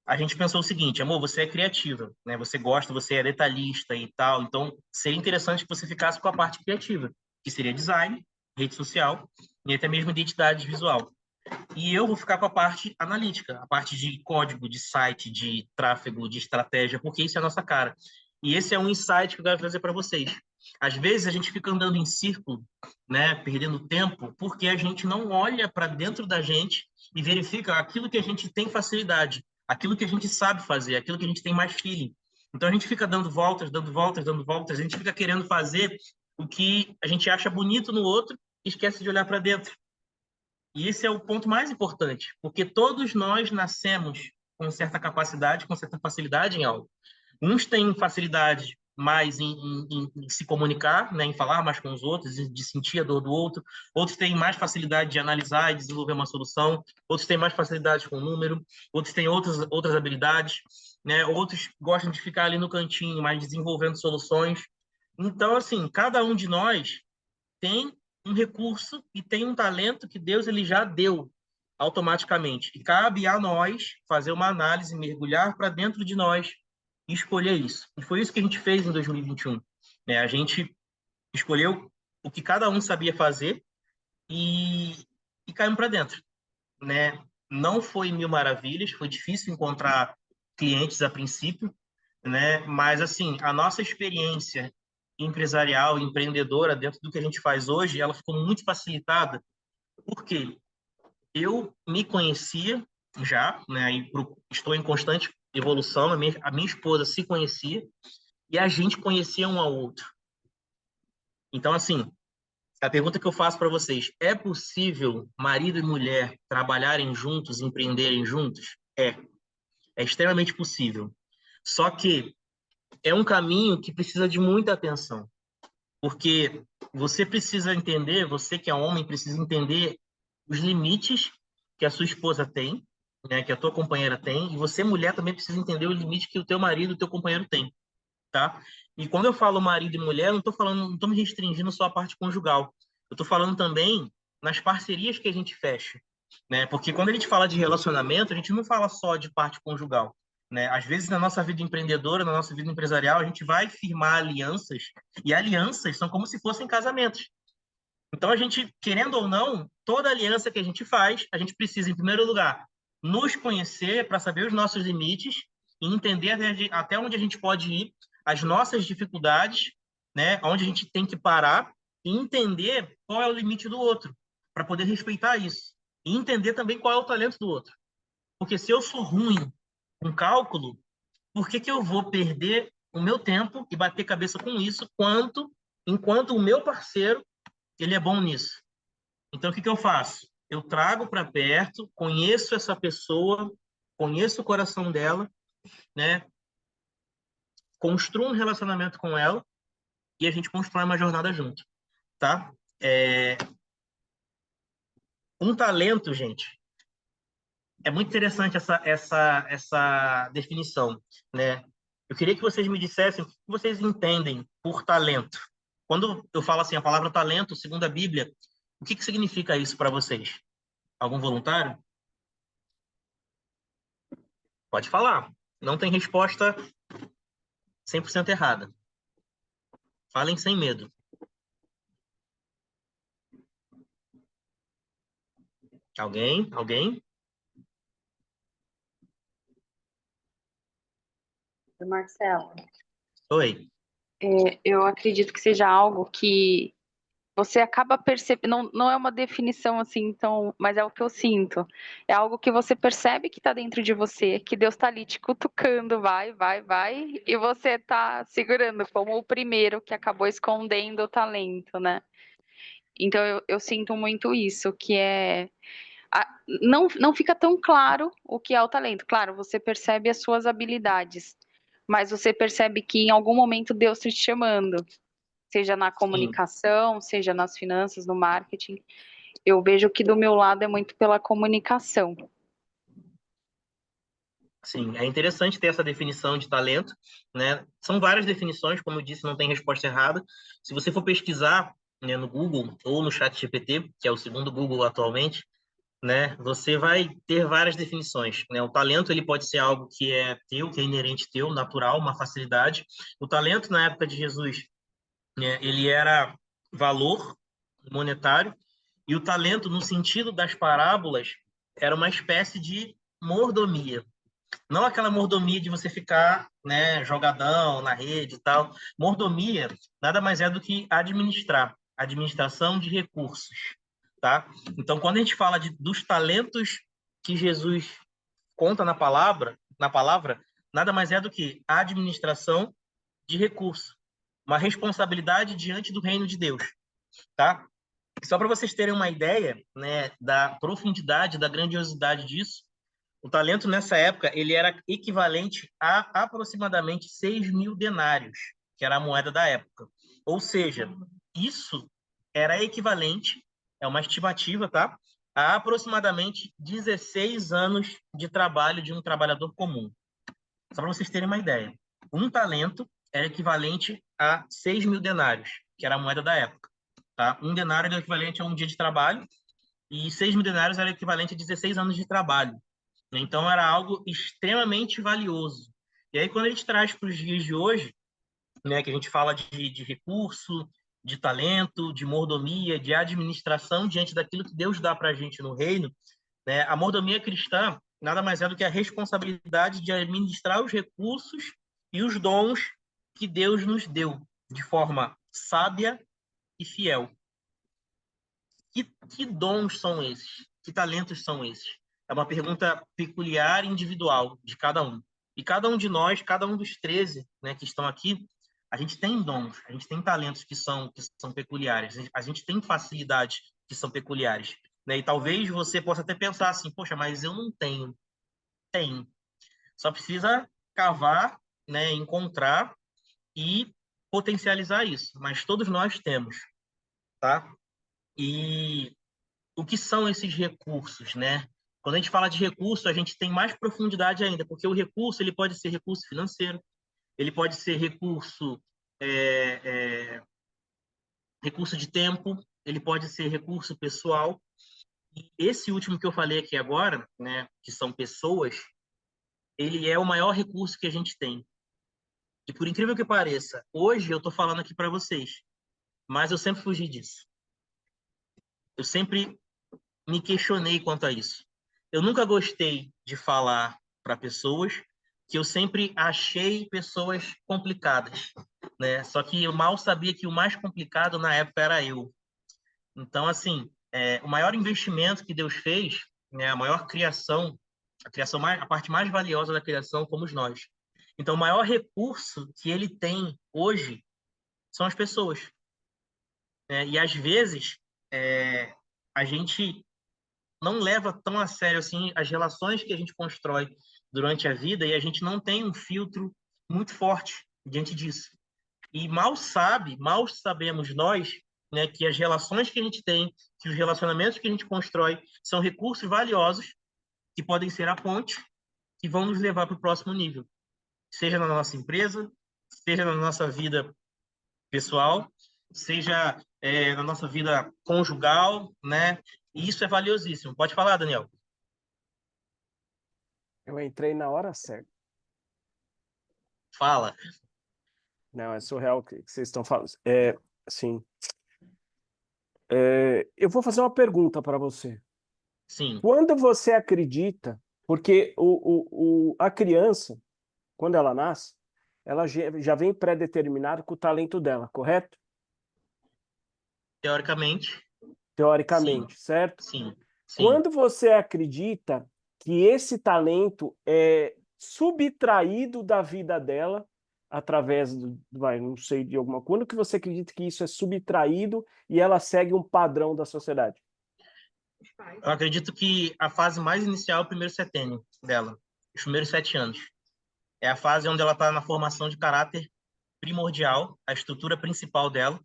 Speaker 1: A gente pensou o seguinte, amor, você é criativa, né? Você gosta, você é detalhista e tal. Então, seria interessante que você ficasse com a parte criativa, que seria design, rede social e até mesmo identidade visual. E eu vou ficar com a parte analítica, a parte de código, de site, de tráfego, de estratégia, porque isso é a nossa cara. E esse é um insight que eu quero trazer para vocês. Às vezes a gente fica andando em círculo, né, perdendo tempo, porque a gente não olha para dentro da gente e verifica aquilo que a gente tem facilidade, aquilo que a gente sabe fazer, aquilo que a gente tem mais feeling. Então a gente fica dando voltas, dando voltas, dando voltas, a gente fica querendo fazer o que a gente acha bonito no outro e esquece de olhar para dentro. E esse é o ponto mais importante, porque todos nós nascemos com certa capacidade, com certa facilidade em algo. Uns têm facilidade mais em se comunicar, né, em falar mais com os outros, de sentir a dor do outro. Outros têm mais facilidade de analisar e desenvolver uma solução. Outros têm mais facilidade com o número. Outros têm outras habilidades, né? Outros gostam de ficar ali no cantinho, mas desenvolvendo soluções. Então, assim, cada um de nós tem um recurso e tem um talento que Deus ele já deu automaticamente. E cabe a nós fazer uma análise, mergulhar para dentro de nós e escolher isso. E foi isso que a gente fez em 2021. Né? A gente escolheu o que cada um sabia fazer e, e caímos para dentro. Né? Não foi mil maravilhas, foi difícil encontrar clientes a princípio, né? Mas assim, a nossa experiência empresarial, empreendedora dentro do que a gente faz hoje, ela ficou muito facilitada porque eu me conhecia já, né? E estou em constante evolução. A minha esposa se conhecia e a gente conhecia um ao outro. Então, assim, a pergunta que eu faço para vocês: é possível marido e mulher trabalharem juntos, empreenderem juntos? É extremamente possível. Só que é um caminho que precisa de muita atenção, porque você precisa entender, você que é homem precisa entender os limites que a sua esposa tem, né, que a tua companheira tem, e você mulher também precisa entender o limite que o teu marido, o teu companheiro tem, tá? E quando eu falo marido e mulher, eu não estou falando, não estou me restringindo só à parte conjugal. Eu estou falando também nas parcerias que a gente fecha, né? Porque quando a gente fala de relacionamento, a gente não fala só de parte conjugal, né? Às vezes na nossa vida empreendedora, na nossa vida empresarial, a gente vai firmar alianças e alianças são como se fossem casamentos. Então a gente, querendo ou não, toda aliança que a gente faz, a gente precisa em primeiro lugar nos conhecer para saber os nossos limites e entender até onde a gente pode ir, as nossas dificuldades, né? Onde a gente tem que parar e entender qual é o limite do outro, para poder respeitar isso. E entender também qual é o talento do outro. Porque se eu sou ruim com cálculo, por que que eu vou perder o meu tempo e bater cabeça com isso, enquanto o meu parceiro ele é bom nisso? Então, o que que eu faço? Eu trago para perto, conheço essa pessoa, conheço o coração dela, né? Construo um relacionamento com ela e a gente constrói uma jornada junto, tá? Um talento, gente, é muito interessante essa definição, né? Eu queria que vocês me dissessem o que vocês entendem por talento. Quando eu falo assim, a palavra talento, segundo a Bíblia, o que significa isso para vocês? Algum voluntário? Pode falar. Não tem resposta 100% errada. Falem sem medo. Alguém? Alguém?
Speaker 4: Marcelo,
Speaker 1: Oi.
Speaker 4: eu acredito que seja algo que você acaba percebendo, não é uma definição assim, então, mas é o que eu sinto. É algo que você percebe que está dentro de você, que Deus está ali te cutucando, vai, vai, vai, e você está segurando como o primeiro que acabou escondendo o talento, né? Então eu sinto muito isso, que é não fica tão claro o que é o talento. Claro, você percebe as suas habilidades, mas você percebe que em algum momento Deus está te chamando, seja na
Speaker 1: Sim.
Speaker 4: comunicação, seja nas finanças, no marketing. Eu vejo que do meu lado é muito pela comunicação.
Speaker 1: Sim, é interessante ter essa definição de talento, né? São várias definições, como eu disse, não tem resposta errada. Se você for pesquisar, né, no Google ou no ChatGPT, que é o segundo Google atualmente, né, você vai ter várias definições, né? O talento ele pode ser algo que é teu, que é inerente teu, natural, uma facilidade. O talento na época de Jesus, né, ele era valor monetário e o talento no sentido das parábolas era uma espécie de mordomia. Não aquela mordomia de você ficar, né, jogadão na rede e tal. Mordomia nada mais é do que administrar, administração de recursos, tá? Então, quando a gente fala dos talentos que Jesus conta na palavra, nada mais é do que a administração de recursos, uma responsabilidade diante do reino de Deus, tá? Só para vocês terem uma ideia, né, da profundidade, da grandiosidade disso, o talento nessa época ele era equivalente a aproximadamente 6.000 denários, que era a moeda da época. Ou seja, isso era equivalente, é uma estimativa, tá? A aproximadamente 16 anos de trabalho de um trabalhador comum. Só para vocês terem uma ideia. Um talento era equivalente a 6.000 denários, que era a moeda da época. Tá? Um denário era equivalente a um dia de trabalho e 6.000 denários era equivalente a 16 anos de trabalho. Então, era algo extremamente valioso. E aí, quando a gente traz para os dias de hoje, né, que a gente fala de recurso, de talento, de mordomia, de administração diante daquilo que Deus dá para a gente no reino, né, a mordomia cristã nada mais é do que a responsabilidade de administrar os recursos e os dons que Deus nos deu de forma sábia e fiel. Que dons são esses? Que talentos são esses? É uma pergunta peculiar e individual de cada um. E cada um de nós, cada um dos 13, né, que estão aqui, a gente tem dons, a gente tem talentos que são peculiares, a gente tem facilidades que são peculiares. Né? E talvez você possa até pensar assim, poxa, mas eu não tenho. Tem. Só precisa cavar, né, encontrar e potencializar isso. Mas todos nós temos, tá? E o que são esses recursos, né? Quando a gente fala de recurso, a gente tem mais profundidade ainda, porque o recurso ele pode ser recurso financeiro, ele pode ser recurso de tempo, ele pode ser recurso pessoal. E esse último que eu falei aqui agora, né, que são pessoas, ele é o maior recurso que a gente tem. E por incrível que pareça, hoje eu estou falando aqui para vocês, mas eu sempre fugi disso. Eu sempre me questionei quanto a isso. Eu nunca gostei de falar para pessoas, que eu sempre achei pessoas complicadas, né? Só que eu mal sabia que o mais complicado na época era eu. Então, assim, o maior investimento que Deus fez, né, a maior criação, a parte mais valiosa da criação fomos nós. Então, o maior recurso que ele tem hoje são as pessoas, né? E às vezes a gente não leva tão a sério assim as relações que a gente constrói durante a vida e a gente não tem um filtro muito forte diante disso. E mal sabemos nós, né, que as relações que a gente tem, que os relacionamentos que a gente constrói são recursos valiosos que podem ser a ponte que vão nos levar para o próximo nível, seja na nossa empresa, seja na nossa vida pessoal, seja na nossa vida conjugal, né? E isso é valiosíssimo. Pode falar, Daniel.
Speaker 5: Eu entrei na hora certa.
Speaker 1: Fala.
Speaker 5: Não, é surreal o que vocês estão falando. Assim, eu vou fazer uma pergunta para você.
Speaker 1: Sim.
Speaker 5: Quando você acredita, porque a criança, quando ela nasce, ela já vem pré-determinada com o talento dela, correto?
Speaker 1: Teoricamente,
Speaker 5: Teoricamente, certo?
Speaker 1: sim.
Speaker 5: Quando você acredita que esse talento é subtraído da vida dela através não sei, de alguma... Quando que você acredita que isso é subtraído e ela segue um padrão da sociedade?
Speaker 1: Eu acredito que a fase mais inicial é o primeiro setênio dela, os primeiros 7 anos. É a fase onde ela está na formação de caráter primordial, a estrutura principal dela,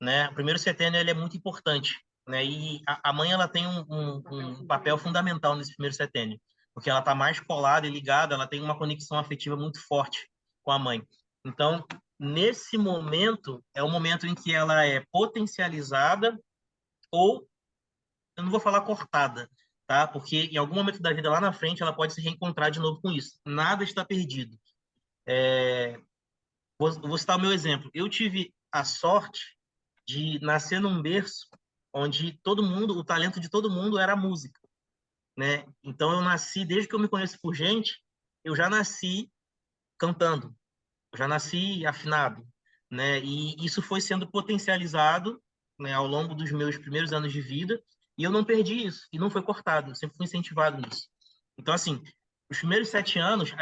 Speaker 1: né? O primeiro setênio ele é muito importante, né? E a mãe ela tem um papel fundamental nesse primeiro setênio, porque ela está mais colada e ligada, ela tem uma conexão afetiva muito forte com a mãe. Então, nesse momento, é o momento em que ela é potencializada ou, eu não vou falar cortada, tá? Porque em algum momento da vida lá na frente ela pode se reencontrar de novo com isso. Nada está perdido. Vou citar o meu exemplo. Eu tive a sorte de nascer num berço onde todo mundo, o talento de todo mundo era a música, né? Então eu nasci, desde que eu me conheço por gente, eu já nasci cantando, eu já nasci afinado, né? E isso foi sendo potencializado, né, ao longo dos meus primeiros anos de vida, e eu não perdi isso, e não foi cortado, eu sempre fui incentivado nisso. Então, assim, os primeiros 7 anos,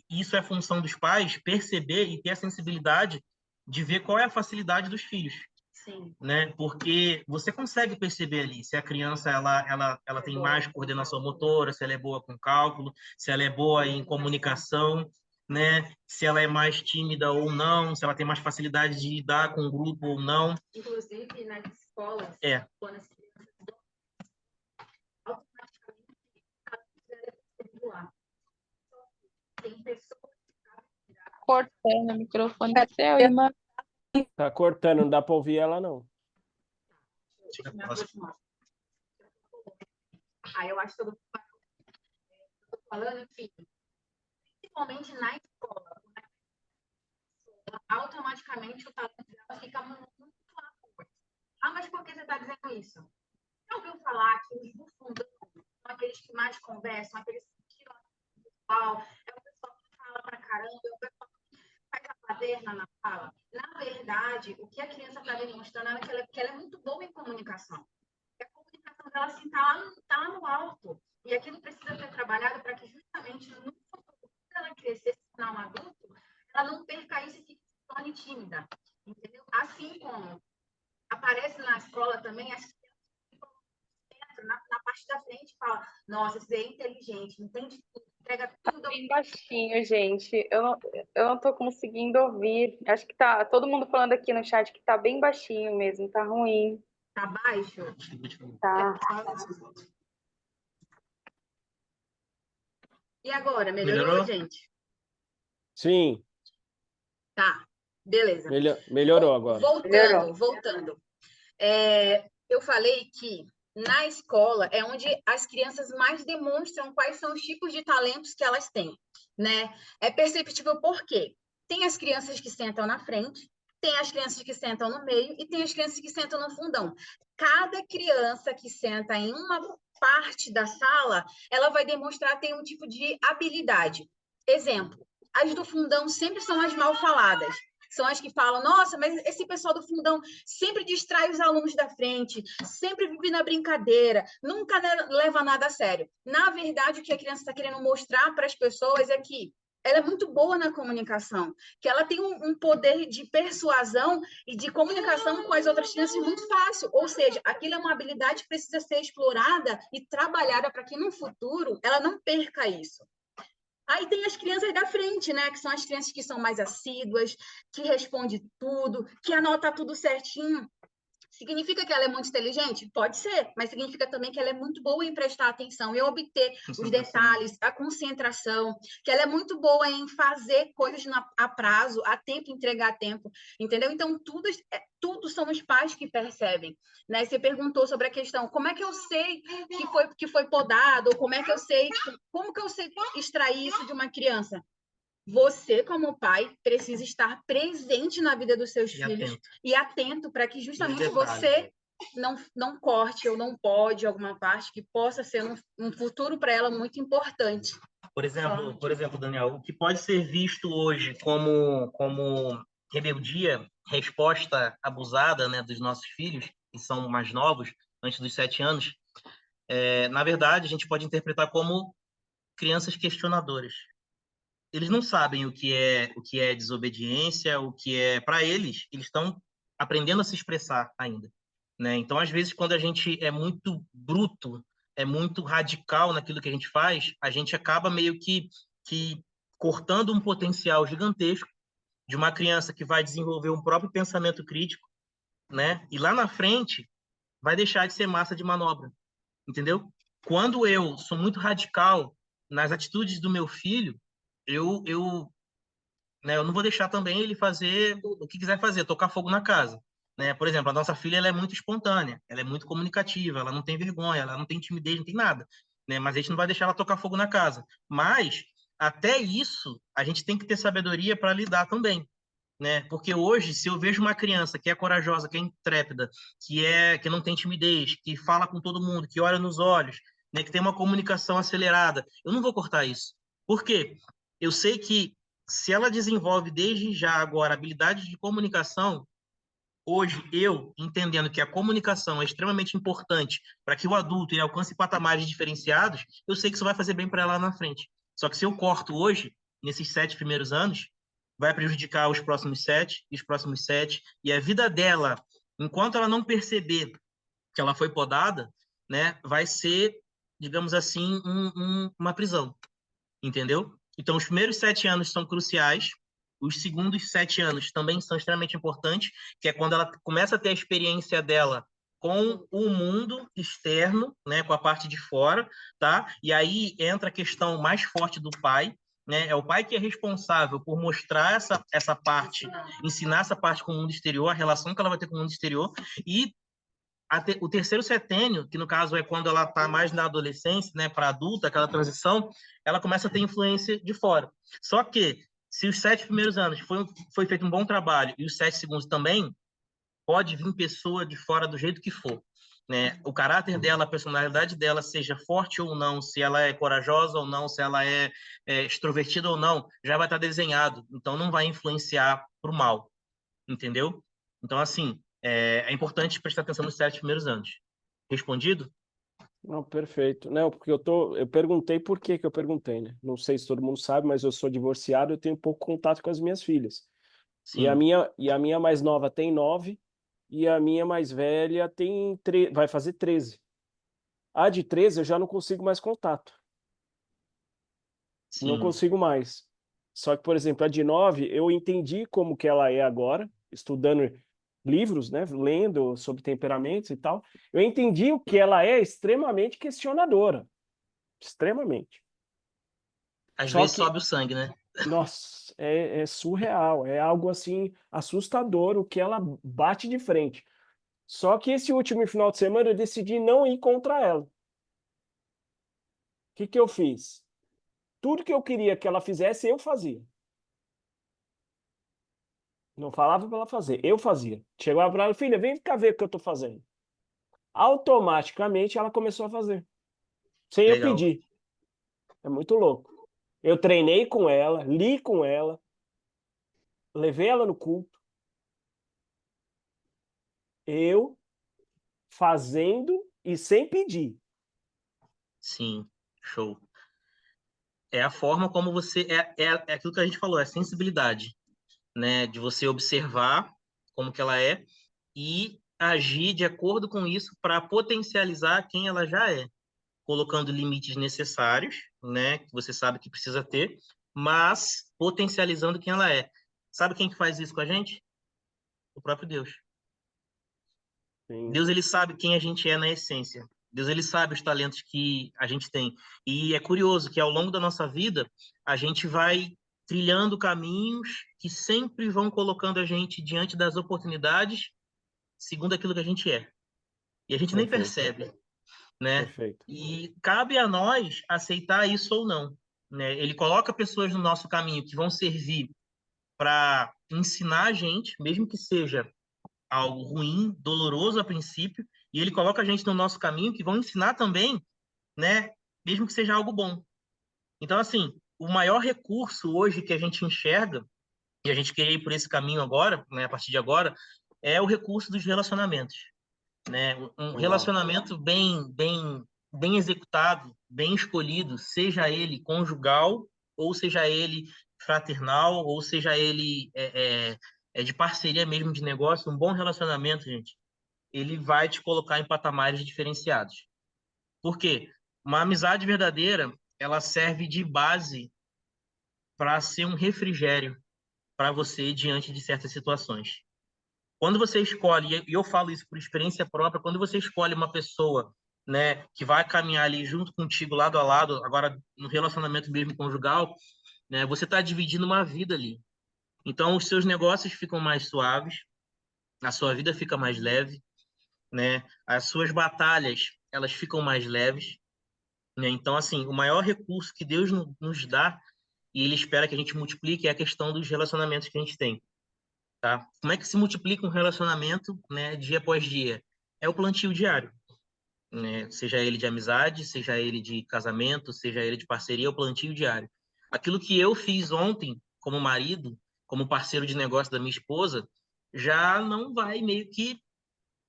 Speaker 1: isso é função dos pais perceber e ter a sensibilidade de ver qual é a facilidade dos filhos.
Speaker 2: Sim.
Speaker 1: Né? Porque você consegue perceber ali se a criança ela tem mais coordenação motora, se ela é boa com cálculo, se ela é boa em comunicação, né? Se ela é mais tímida ou não, se ela tem mais facilidade de lidar com o grupo ou não.
Speaker 2: Inclusive, nas escolas, quando as crianças automaticamente vestibular. Tem pessoas que
Speaker 4: Cortando o microfone do seu, irmã.
Speaker 5: Tá cortando, não dá para ouvir ela, não.
Speaker 2: eu acho que eu estou falando que, principalmente na escola, automaticamente o talento dela fica muito claro. Mas por que você está dizendo isso? Já ouviu falar que os do fundão são aqueles que mais conversam, aqueles que tiram o pessoal, é o pessoal que fala pra caramba, é o pessoal que faz a baderna na fala? Na verdade, o que a criança está demonstrando é que ela é muito boa em comunicação. A comunicação dela assim, tá lá no alto. E aquilo precisa ser trabalhado para que justamente no futuro, quando ela crescer, se tornar um adulto, ela não perca isso e se torne tímida. Entendeu? Assim como aparece na escola também as crianças na parte da frente fala, nossa, você é inteligente, entende tudo, entrega tudo.
Speaker 4: Tá bem baixinho, gente. Eu não tô conseguindo ouvir. Acho que tá todo mundo falando aqui no chat que tá bem baixinho mesmo, tá ruim.
Speaker 2: Tá baixo?
Speaker 4: Tá.
Speaker 2: E agora, melhorou, gente?
Speaker 5: Sim.
Speaker 2: Tá, beleza.
Speaker 5: Melhorou agora.
Speaker 2: Voltando. Eu falei que na escola é onde as crianças mais demonstram quais são os tipos de talentos que elas têm, né? É perceptível por quê? Tem as crianças que sentam na frente, tem as crianças que sentam no meio e tem as crianças que sentam no fundão. Cada criança que senta em uma parte da sala, ela vai demonstrar ter um tipo de habilidade. Exemplo, as do fundão sempre são as mal faladas. São as que falam, nossa, mas esse pessoal do fundão sempre distrai os alunos da frente, sempre vive na brincadeira, nunca leva nada a sério. Na verdade, o que a criança está querendo mostrar para as pessoas é que ela é muito boa na comunicação, que ela tem um poder de persuasão e de comunicação com as outras crianças muito fácil. Ou seja, aquilo é uma habilidade que precisa ser explorada e trabalhada para que no futuro ela não perca isso. Aí tem as crianças da frente, né? Que são as crianças que são mais assíduas, que respondem tudo, que anota tudo certinho. Significa que ela é muito inteligente? Pode ser, mas significa também que ela é muito boa em prestar atenção, em obter os detalhes, a concentração, que ela é muito boa em fazer coisas a prazo, a tempo, entregar a tempo, entendeu? Então, tudo são os pais que percebem, né? Você perguntou sobre a questão, como é que eu sei que foi podado, ou como que eu sei extrair isso de uma criança? Você, como pai, precisa estar presente na vida dos seus filhos e atento para que justamente você não corte ou não pode alguma parte que possa ser um futuro para ela muito importante.
Speaker 1: Por exemplo, Daniel, o que pode ser visto hoje como rebeldia, resposta abusada, né, dos nossos filhos, que são mais novos, antes dos 7 anos, na verdade, a gente pode interpretar como crianças questionadoras. Eles não sabem o que é desobediência, o que é... Para eles estão aprendendo a se expressar ainda, né? Então, às vezes, quando a gente é muito bruto, é muito radical naquilo que a gente faz, a gente acaba meio que cortando um potencial gigantesco de uma criança que vai desenvolver um próprio pensamento crítico, né? E lá na frente vai deixar de ser massa de manobra, entendeu? Quando eu sou muito radical nas atitudes do meu filho, né, eu não vou deixar também ele fazer o que quiser fazer, tocar fogo na casa. Né? Por exemplo, a nossa filha ela é muito espontânea, ela é muito comunicativa, ela não tem vergonha, ela não tem timidez, não tem nada. Né? Mas a gente não vai deixar ela tocar fogo na casa. Mas, até isso, a gente tem que ter sabedoria para lidar também. Né? Porque hoje, se eu vejo uma criança que é corajosa, que é intrépida, que não tem timidez, que fala com todo mundo, que olha nos olhos, né, que tem uma comunicação acelerada, eu não vou cortar isso. Por quê? Eu sei que se ela desenvolve desde já agora habilidades de comunicação, hoje eu, entendendo que a comunicação é extremamente importante para que o adulto ele alcance patamares diferenciados, eu sei que isso vai fazer bem para ela lá na frente. Só que se eu corto hoje, nesses 7 primeiros anos, vai prejudicar os próximos 7 e os próximos 7, e a vida dela, enquanto ela não perceber que ela foi podada, né, vai ser, digamos assim, uma prisão, entendeu? Então, os primeiros 7 anos são cruciais, os segundos 7 anos também são extremamente importantes, que é quando ela começa a ter a experiência dela com o mundo externo, né, com a parte de fora, tá? E aí entra a questão mais forte do pai, né? É o pai que é responsável por mostrar essa parte, ensinar essa parte com o mundo exterior, a relação que ela vai ter com o mundo exterior, e o terceiro setênio, que no caso é quando ela está mais na adolescência, né, para adulta, aquela transição, ela começa a ter influência de fora. Só que, se os 7 primeiros anos foi feito um bom trabalho e os 7 segundos também, pode vir pessoa de fora do jeito que for. Né? O caráter dela, a personalidade dela, seja forte ou não, se ela é corajosa ou não, se ela é extrovertida ou não, já vai estar desenhado. Então, não vai influenciar para o mal. Entendeu? Então, assim, é importante prestar atenção nos 7 primeiros anos. Respondido?
Speaker 5: Não, perfeito. Não, porque eu perguntei por que eu perguntei, né? Não sei se todo mundo sabe, mas eu sou divorciado, eu tenho pouco contato com as minhas filhas. E a
Speaker 1: Sim.
Speaker 5: minha mais nova tem 9 e a minha mais velha vai fazer 13. A de 13 eu já não consigo mais contato. Não
Speaker 1: Sim.
Speaker 5: consigo mais. Só que, por exemplo, a de 9, eu entendi como que ela é agora, estudando livros, né, lendo sobre temperamentos e tal. Eu entendi o que ela é extremamente questionadora. Extremamente.
Speaker 1: Às
Speaker 5: Só
Speaker 1: vezes
Speaker 5: que,
Speaker 1: sobe o sangue, né?
Speaker 5: nossa, é surreal. É algo, assim, assustador o que ela bate de frente. Só que esse último final de semana eu decidi não ir contra ela. O que eu fiz? Tudo que eu queria que ela fizesse, eu fazia. Não falava para ela fazer, eu fazia. Chegava para ela, filha, vem cá ver o que eu estou fazendo. Automaticamente ela começou a fazer, sem eu
Speaker 1: Legal.
Speaker 5: pedir. É muito louco. Eu treinei com ela, li com ela, levei ela no culto. Eu fazendo e sem pedir.
Speaker 1: Sim. Show. É a forma como você... É aquilo que a gente falou, é sensibilidade, né? De você observar como que ela é e agir de acordo com isso para potencializar quem ela já é. Colocando limites necessários, né, que você sabe que precisa ter, mas potencializando quem ela é. Sabe quem que faz isso com a gente? O próprio Deus.
Speaker 5: Sim.
Speaker 1: Deus, ele sabe quem a gente é na essência. Deus, ele sabe os talentos que a gente tem. E é curioso que ao longo da nossa vida, a gente vai trilhando caminhos que sempre vão colocando a gente diante das oportunidades segundo aquilo que a gente é. E a gente nem
Speaker 5: Perfeito,
Speaker 1: percebe, né?
Speaker 5: perfeito.
Speaker 1: E cabe a nós aceitar isso ou não, né? Ele coloca pessoas no nosso caminho que vão servir para ensinar a gente, mesmo que seja algo ruim, doloroso a princípio, e ele coloca a gente no nosso caminho que vão ensinar também, né? Mesmo que seja algo bom. Então, assim, o maior recurso hoje que a gente enxerga, e a gente quer ir por esse caminho agora, né, a partir de agora, é o recurso dos relacionamentos, né? Um
Speaker 5: Uau.
Speaker 1: relacionamento bem executado, bem escolhido, seja ele conjugal, ou seja ele fraternal, ou seja ele de parceria mesmo de negócio, um bom relacionamento, gente, ele vai te colocar em patamares diferenciados. Por quê? Uma amizade verdadeira, ela serve de base para ser um refrigério para você diante de certas situações. Quando você escolhe, e eu falo isso por experiência própria, quando você escolhe uma pessoa, né, que vai caminhar ali junto contigo, lado a lado, agora no relacionamento mesmo conjugal, né, você está dividindo uma vida ali. Então, os seus negócios ficam mais suaves, a sua vida fica mais leve, né, as suas batalhas, elas ficam mais leves, né? Então, assim, o maior recurso que Deus nos dá, e Ele espera que a gente multiplique, é a questão dos relacionamentos que a gente tem. Tá? Como é que se multiplica um relacionamento, né, dia após dia? É o plantio diário, né? Seja ele de amizade, seja ele de casamento, seja ele de parceria, é o plantio diário. Aquilo que eu fiz ontem como marido, como parceiro de negócio da minha esposa, já não vai meio que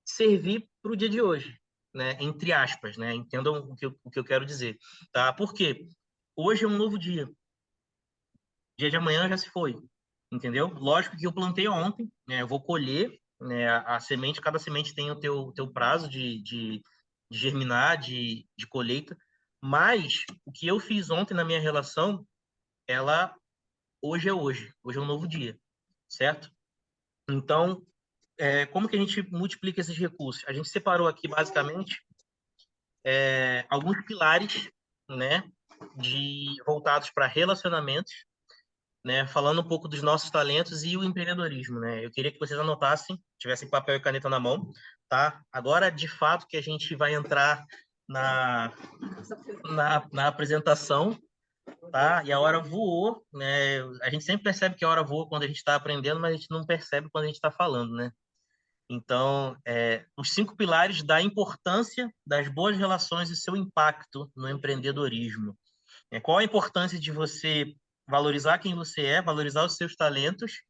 Speaker 1: servir para o dia de hoje, né? Entre aspas, né? Entendam o que eu quero dizer, tá? Por quê? Hoje é um novo dia. Dia de amanhã já se foi, entendeu? Lógico que eu plantei ontem, né? Eu vou colher, né? A semente, cada semente tem o teu prazo de germinar, de colheita, mas o que eu fiz ontem na minha relação, ela hoje é um novo dia, certo? Então, como que a gente multiplica esses recursos? A gente separou aqui basicamente alguns pilares, né? Voltados para relacionamentos, né, falando um pouco dos nossos talentos e o empreendedorismo, né? Eu queria que vocês anotassem, tivessem papel e caneta na mão, tá? Agora, de fato, que a gente vai entrar na, na apresentação, tá? E a hora voou, né? A gente sempre percebe que a hora voa quando a gente está aprendendo, mas a gente não percebe quando a gente está falando, né? Então, os 5 pilares da importância das boas relações e seu impacto no empreendedorismo. Qual a importância de você valorizar quem você é, valorizar os seus talentos,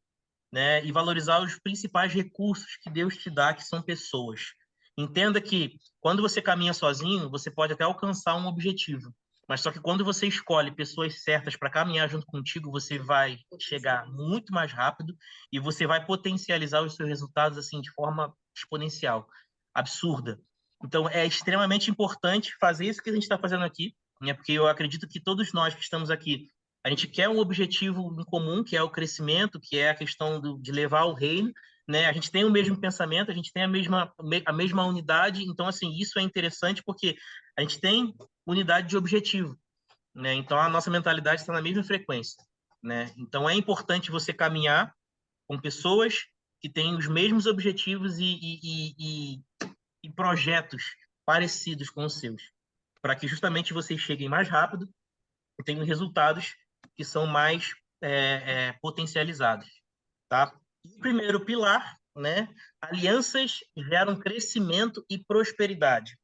Speaker 1: né, e valorizar os principais recursos que Deus te dá, que são pessoas. Entenda que quando você caminha sozinho, você pode até alcançar um objetivo, mas só que quando você escolhe pessoas certas para caminhar junto contigo, você vai chegar muito mais rápido e você vai potencializar os seus resultados assim de forma exponencial, absurda. Então é extremamente importante fazer isso que a gente está fazendo aqui, né? Porque eu acredito que todos nós que estamos aqui a gente quer um objetivo em comum, que é o crescimento, que é a questão de levar o reino, né? A gente tem o mesmo pensamento, a gente tem a mesma unidade. Então, assim, isso é interessante porque a gente tem unidade de objetivo, né? Então, a nossa mentalidade está na mesma frequência, né? Então, é importante você caminhar com pessoas que têm os mesmos objetivos e projetos parecidos com os seus, para que justamente vocês cheguem mais rápido e tenham resultados que são mais potencializados, tá? E o primeiro pilar, né? Alianças geram crescimento e prosperidade.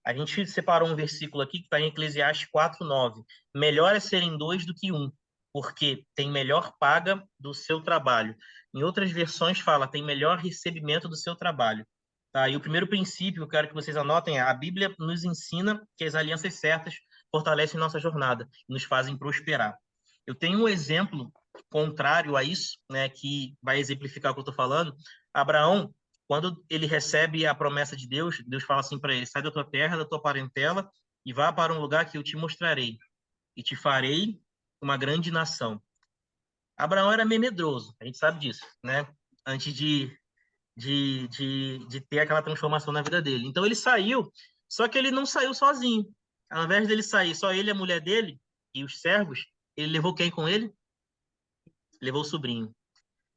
Speaker 1: A gente separou um versículo aqui que está em Eclesiastes 4:9. Melhor é serem 2 do que um, porque tem melhor paga do seu trabalho. Em outras versões fala, tem melhor recebimento do seu trabalho. Tá? E o primeiro princípio, eu quero que vocês anotem, a Bíblia nos ensina que as alianças certas fortalecem nossa jornada, nos fazem prosperar. Eu tenho um exemplo contrário a isso, né, que vai exemplificar o que eu estou falando. Abraão, quando ele recebe a promessa de Deus, Deus fala assim para ele: sai da tua terra, da tua parentela e vá para um lugar que eu te mostrarei e te farei uma grande nação. Abraão era meio medroso, a gente sabe disso, né? Antes de ter aquela transformação na vida dele. Então ele saiu, só que ele não saiu sozinho. Ao invés dele sair só ele e a mulher dele e os servos, ele levou quem com ele? Levou o sobrinho.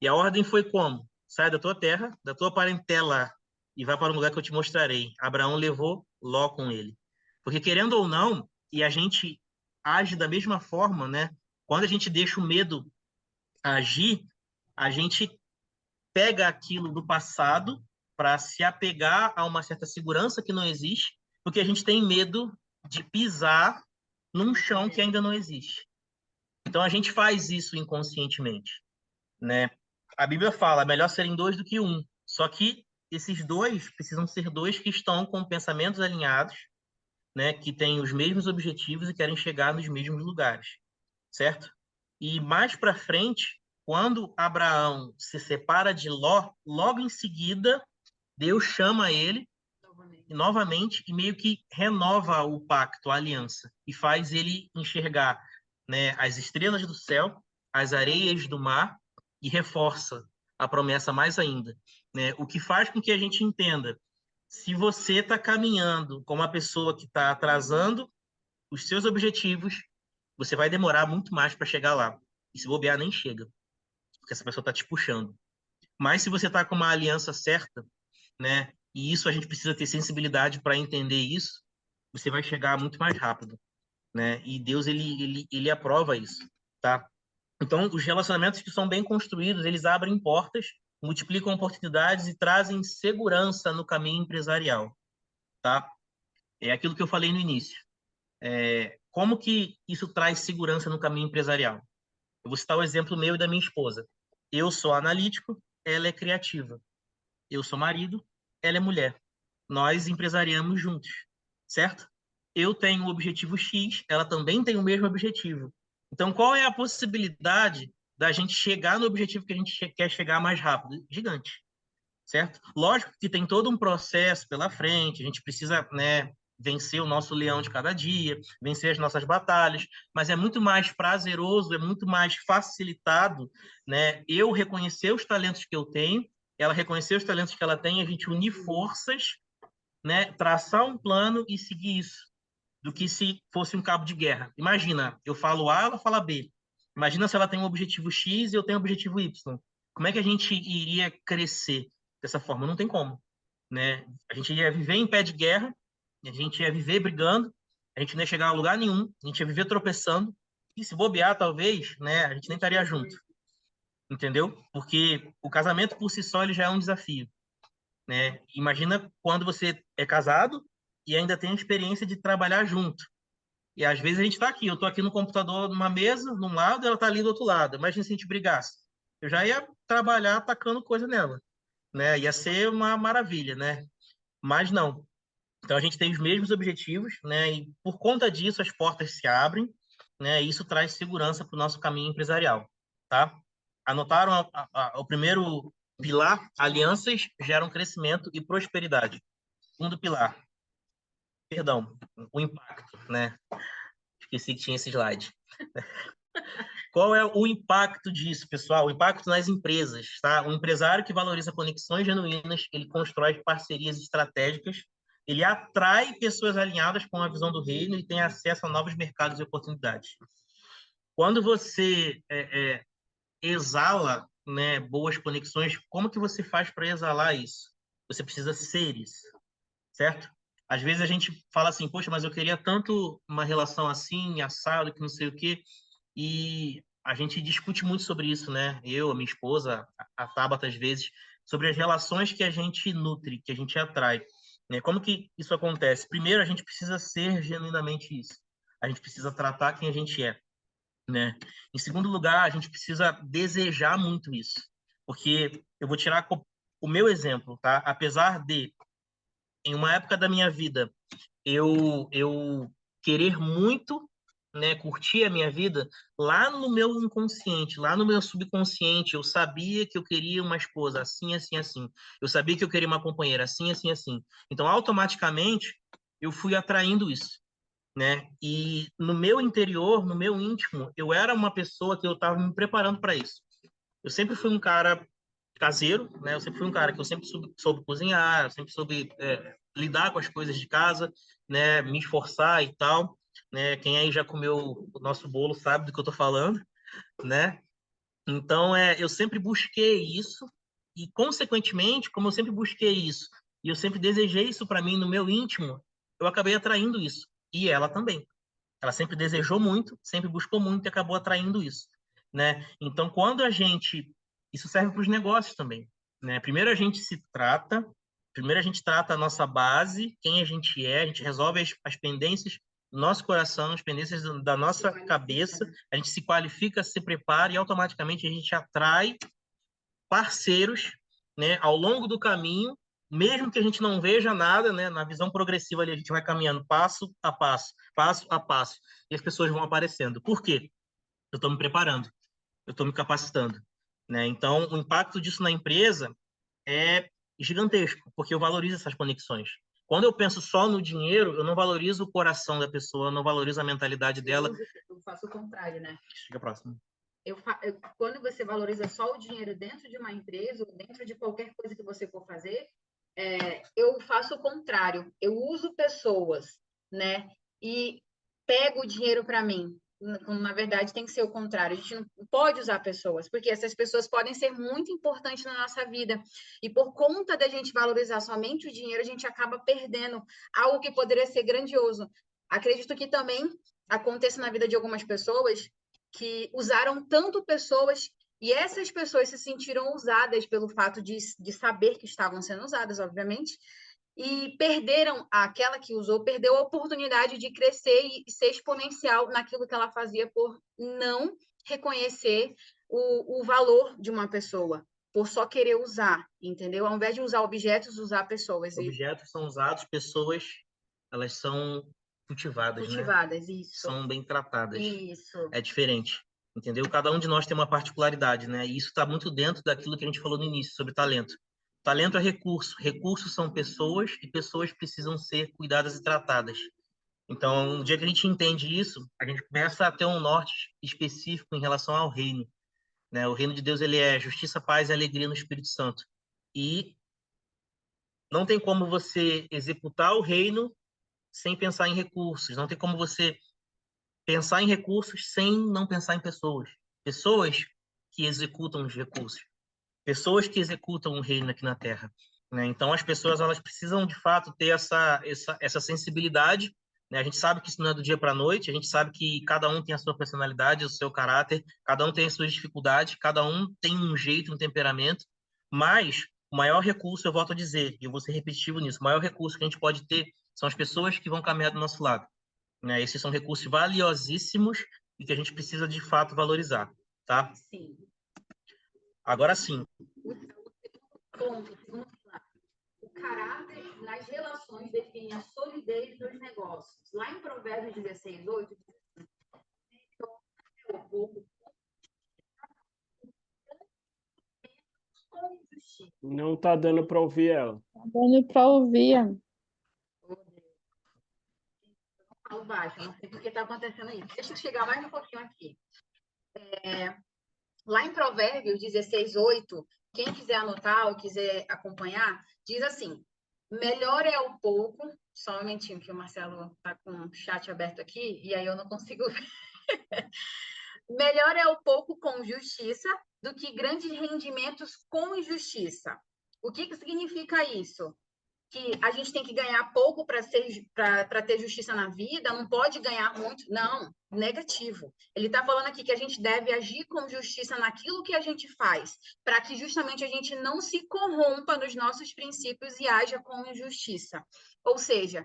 Speaker 1: E a ordem foi como? Sai da tua terra, da tua parentela e vai para um lugar que eu te mostrarei. Abraão levou Ló com ele. Porque querendo ou não, e a gente age da mesma forma, né? Quando a gente deixa o medo agir, a gente pega aquilo do passado para se apegar a uma certa segurança que não existe, porque a gente tem medo de pisar num chão que ainda não existe. Então a gente faz isso inconscientemente, né? A Bíblia fala, melhor serem dois do que um. Só que esses dois precisam ser dois que estão com pensamentos alinhados, né? Que têm os mesmos objetivos e querem chegar nos mesmos lugares, certo? E mais para frente, quando Abraão se separa de Ló, logo em seguida, Deus chama ele novamente e meio que renova o pacto, a aliança, e faz ele enxergar, né, as estrelas do céu, as areias do mar, e reforça a promessa mais ainda, né? O que faz com que a gente entenda, se você está caminhando com uma pessoa que está atrasando os seus objetivos, você vai demorar muito mais para chegar lá. E se bobear, nem chega, porque essa pessoa está te puxando. Mas se você está com uma aliança certa, né? E isso a gente precisa ter sensibilidade para entender isso, você vai chegar muito mais rápido, né? E Deus ele aprova isso, tá? Então, os relacionamentos que são bem construídos, eles abrem portas, multiplicam oportunidades e trazem segurança no caminho empresarial, tá? É aquilo que eu falei no início. Como que isso traz segurança no caminho empresarial? Eu vou citar o exemplo meu e da minha esposa. Eu sou analítico, ela é criativa. Eu sou marido, ela é mulher. Nós empresariamos juntos, certo? Eu tenho o objetivo X, ela também tem o mesmo objetivo. Então, qual é a possibilidade da gente chegar no objetivo que a gente quer chegar mais rápido? Gigante, certo? Lógico que tem todo um processo pela frente, a gente precisa, né, vencer o nosso leão de cada dia, vencer as nossas batalhas, mas é muito mais prazeroso, é muito mais facilitado, né, eu reconhecer os talentos que eu tenho, ela reconhecer os talentos que ela tem, a gente unir forças, né, traçar um plano e seguir isso, do que se fosse um cabo de guerra. Imagina, eu falo A, ela fala B. Imagina se ela tem um objetivo X e eu tenho um objetivo Y. Como é que a gente iria crescer dessa forma? Não tem como, né? A gente ia viver em pé de guerra, a gente ia viver brigando, a gente não ia chegar a lugar nenhum, a gente ia viver tropeçando, e se bobear, talvez, né, a gente nem estaria junto, entendeu? Porque o casamento por si só ele já é um desafio, né? Imagina quando você é casado e ainda tem a experiência de trabalhar junto. E às vezes a gente está aqui, eu estou aqui no computador, numa mesa, num lado, ela está ali do outro lado. Imagina se a gente brigasse. Eu já ia trabalhar atacando coisa nela, né? Ia ser uma maravilha, né? Mas não. Então a gente tem os mesmos objetivos, né? E por conta disso as portas se abrem, né? E isso traz segurança para o nosso caminho empresarial, tá? Anotaram o primeiro pilar? Alianças geram crescimento e prosperidade. Segundo pilar, perdão, o impacto, né? Esqueci que tinha esse slide. Qual é o impacto disso, pessoal? O impacto nas empresas, tá? Um empresário que valoriza conexões genuínas, ele constrói parcerias estratégicas, ele atrai pessoas alinhadas com a visão do reino e tem acesso a novos mercados e oportunidades. Quando você exala, né, boas conexões, como que você faz para exalar isso? Você precisa ser isso, certo? Às vezes a gente fala assim, poxa, mas eu queria tanto uma relação assim, assado, que não sei o quê, e a gente discute muito sobre isso, né? Eu, a minha esposa, a Tabata, às vezes, sobre as relações que a gente nutre, que a gente atrai, né? Como que isso acontece? Primeiro, a gente precisa ser genuinamente isso. A gente precisa tratar quem a gente é, né? Em segundo lugar, a gente precisa desejar muito isso. Porque eu vou tirar o meu exemplo, tá? Apesar de, em uma época da minha vida, eu querer muito, né, curtir a minha vida, lá no meu inconsciente, lá no meu subconsciente, eu sabia que eu queria uma esposa assim, assim, assim. Eu sabia que eu queria uma companheira assim, assim, assim. Então, automaticamente, eu fui atraindo isso, né? E no meu interior, no meu íntimo, eu era uma pessoa que eu estava me preparando para isso. Eu sempre fui um cara caseiro, né? Eu sempre fui um cara que eu sempre soube cozinhar, eu sempre soube lidar com as coisas de casa, né? Me esforçar e tal, né? Quem aí já comeu o nosso bolo sabe do que eu tô falando, né? Então, eu sempre busquei isso e, consequentemente, como eu sempre busquei isso e eu sempre desejei isso para mim no meu íntimo, eu acabei atraindo isso. E ela também. Ela sempre desejou muito, sempre buscou muito e acabou atraindo isso, né? Então, quando a gente... Isso serve para os negócios também, né? Primeiro a gente se trata, primeiro a gente trata a nossa base, quem a gente resolve as pendências do nosso coração, as pendências da nossa cabeça, a gente se qualifica, se prepara e automaticamente a gente atrai parceiros, né, ao longo do caminho, mesmo que a gente não veja nada, né, na visão progressiva ali, a gente vai caminhando passo a passo, e as pessoas vão aparecendo. Por quê? Eu estou me preparando, eu estou me capacitando, né? Então, o impacto disso na empresa é gigantesco, porque eu valorizo essas conexões. Quando eu penso só no dinheiro, eu não valorizo o coração da pessoa, eu não valorizo a mentalidade dela.
Speaker 2: Eu faço o contrário, né?
Speaker 1: Chega próximo.
Speaker 2: Quando você valoriza só o dinheiro dentro de uma empresa ou dentro de qualquer coisa que você for fazer, eu faço o contrário. Eu uso pessoas, né? E pego o dinheiro para mim. Na verdade, tem que ser o contrário. A gente não pode usar pessoas, porque essas pessoas podem ser muito importantes na nossa vida. E por conta da gente valorizar somente o dinheiro, a gente acaba perdendo algo que poderia ser grandioso. Acredito que também aconteça na vida de algumas pessoas que usaram tanto pessoas e essas pessoas se sentiram usadas pelo fato de saber que estavam sendo usadas, obviamente, e perderam, aquela que usou, perdeu a oportunidade de crescer e ser exponencial naquilo que ela fazia por não reconhecer o valor de uma pessoa, por só querer usar, entendeu? Ao invés de usar objetos, usar pessoas.
Speaker 1: Objetos são usados, pessoas, elas são cultivadas, né?
Speaker 2: Isso.
Speaker 1: São bem tratadas.
Speaker 2: Isso.
Speaker 1: É diferente, entendeu? Cada um de nós tem uma particularidade, né? E isso está muito dentro daquilo que a gente falou no início, sobre talento. Talento é recurso. Recursos são pessoas e pessoas precisam ser cuidadas e tratadas. Então, no dia que a gente entende isso, a gente começa a ter um norte específico em relação ao reino, né? O reino de Deus, ele é justiça, paz e alegria no Espírito Santo. E não tem como você executar o reino sem pensar em recursos. Não tem como você pensar em recursos sem não pensar em pessoas. Pessoas que executam os recursos. Pessoas que executam o reino aqui na Terra, né? Então, as pessoas, elas precisam, de fato, ter essa sensibilidade, né? A gente sabe que isso não é do dia para a noite, a gente sabe que cada um tem a sua personalidade, o seu caráter, cada um tem as suas dificuldades, cada um tem um jeito, um temperamento, mas o maior recurso, eu volto a dizer, e eu vou ser repetitivo nisso, o maior recurso que a gente pode ter são as pessoas que vão caminhar do nosso lado, né? Esses são recursos valiosíssimos e que a gente precisa, de fato, valorizar, tá?
Speaker 2: Sim.
Speaker 1: Agora sim.
Speaker 2: O caráter nas relações define a solidez dos negócios. Lá em Provérbios 16:8,
Speaker 5: Não está dando para ouvir ela.
Speaker 6: Tá dando para ouvir.
Speaker 2: falo baixo, não sei por que está acontecendo isso. Deixa eu chegar mais um pouquinho aqui. Lá em Provérbios 16:8, quem quiser anotar ou quiser acompanhar, diz assim: melhor é o pouco. Só um momentinho que o Marcelo está com o chat aberto aqui e aí eu não consigo ver. Melhor é o pouco com justiça do que grandes rendimentos com injustiça. O que significa isso? Que a gente tem que ganhar pouco para ter justiça na vida, não pode ganhar muito. Não, negativo. Ele está falando aqui que a gente deve agir com justiça naquilo que a gente faz, para que justamente a gente não se corrompa nos nossos princípios e haja com injustiça. Ou seja,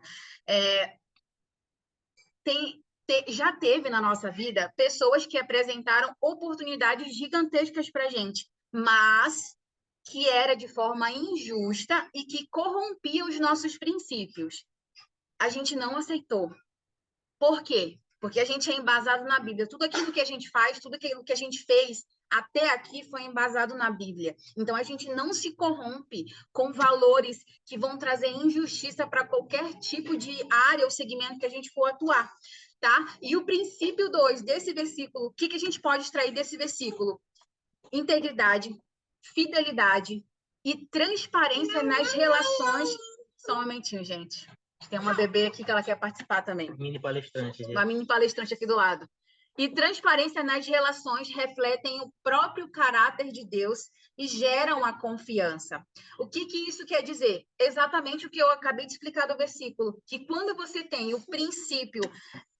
Speaker 2: já teve na nossa vida pessoas que apresentaram oportunidades gigantescas para a gente, mas que era de forma injusta e que corrompia os nossos princípios. A gente não aceitou. Por quê? Porque a gente é embasado na Bíblia. Tudo aquilo que a gente faz, tudo aquilo que a gente fez até aqui foi embasado na Bíblia. Então, a gente não se corrompe com valores que vão trazer injustiça para qualquer tipo de área ou segmento que a gente for atuar. Tá? E o princípio 2 desse versículo, o que a gente pode extrair desse versículo? Integridade, fidelidade e transparência nas relações. Só um momentinho, gente. Tem uma bebê aqui que ela quer participar também.
Speaker 1: Mini palestrante.
Speaker 2: Uma mini palestrante aqui do lado. E transparência nas relações refletem o próprio caráter de Deus e geram a confiança. O que isso quer dizer? Exatamente o que eu acabei de explicar do versículo, que quando você tem o princípio,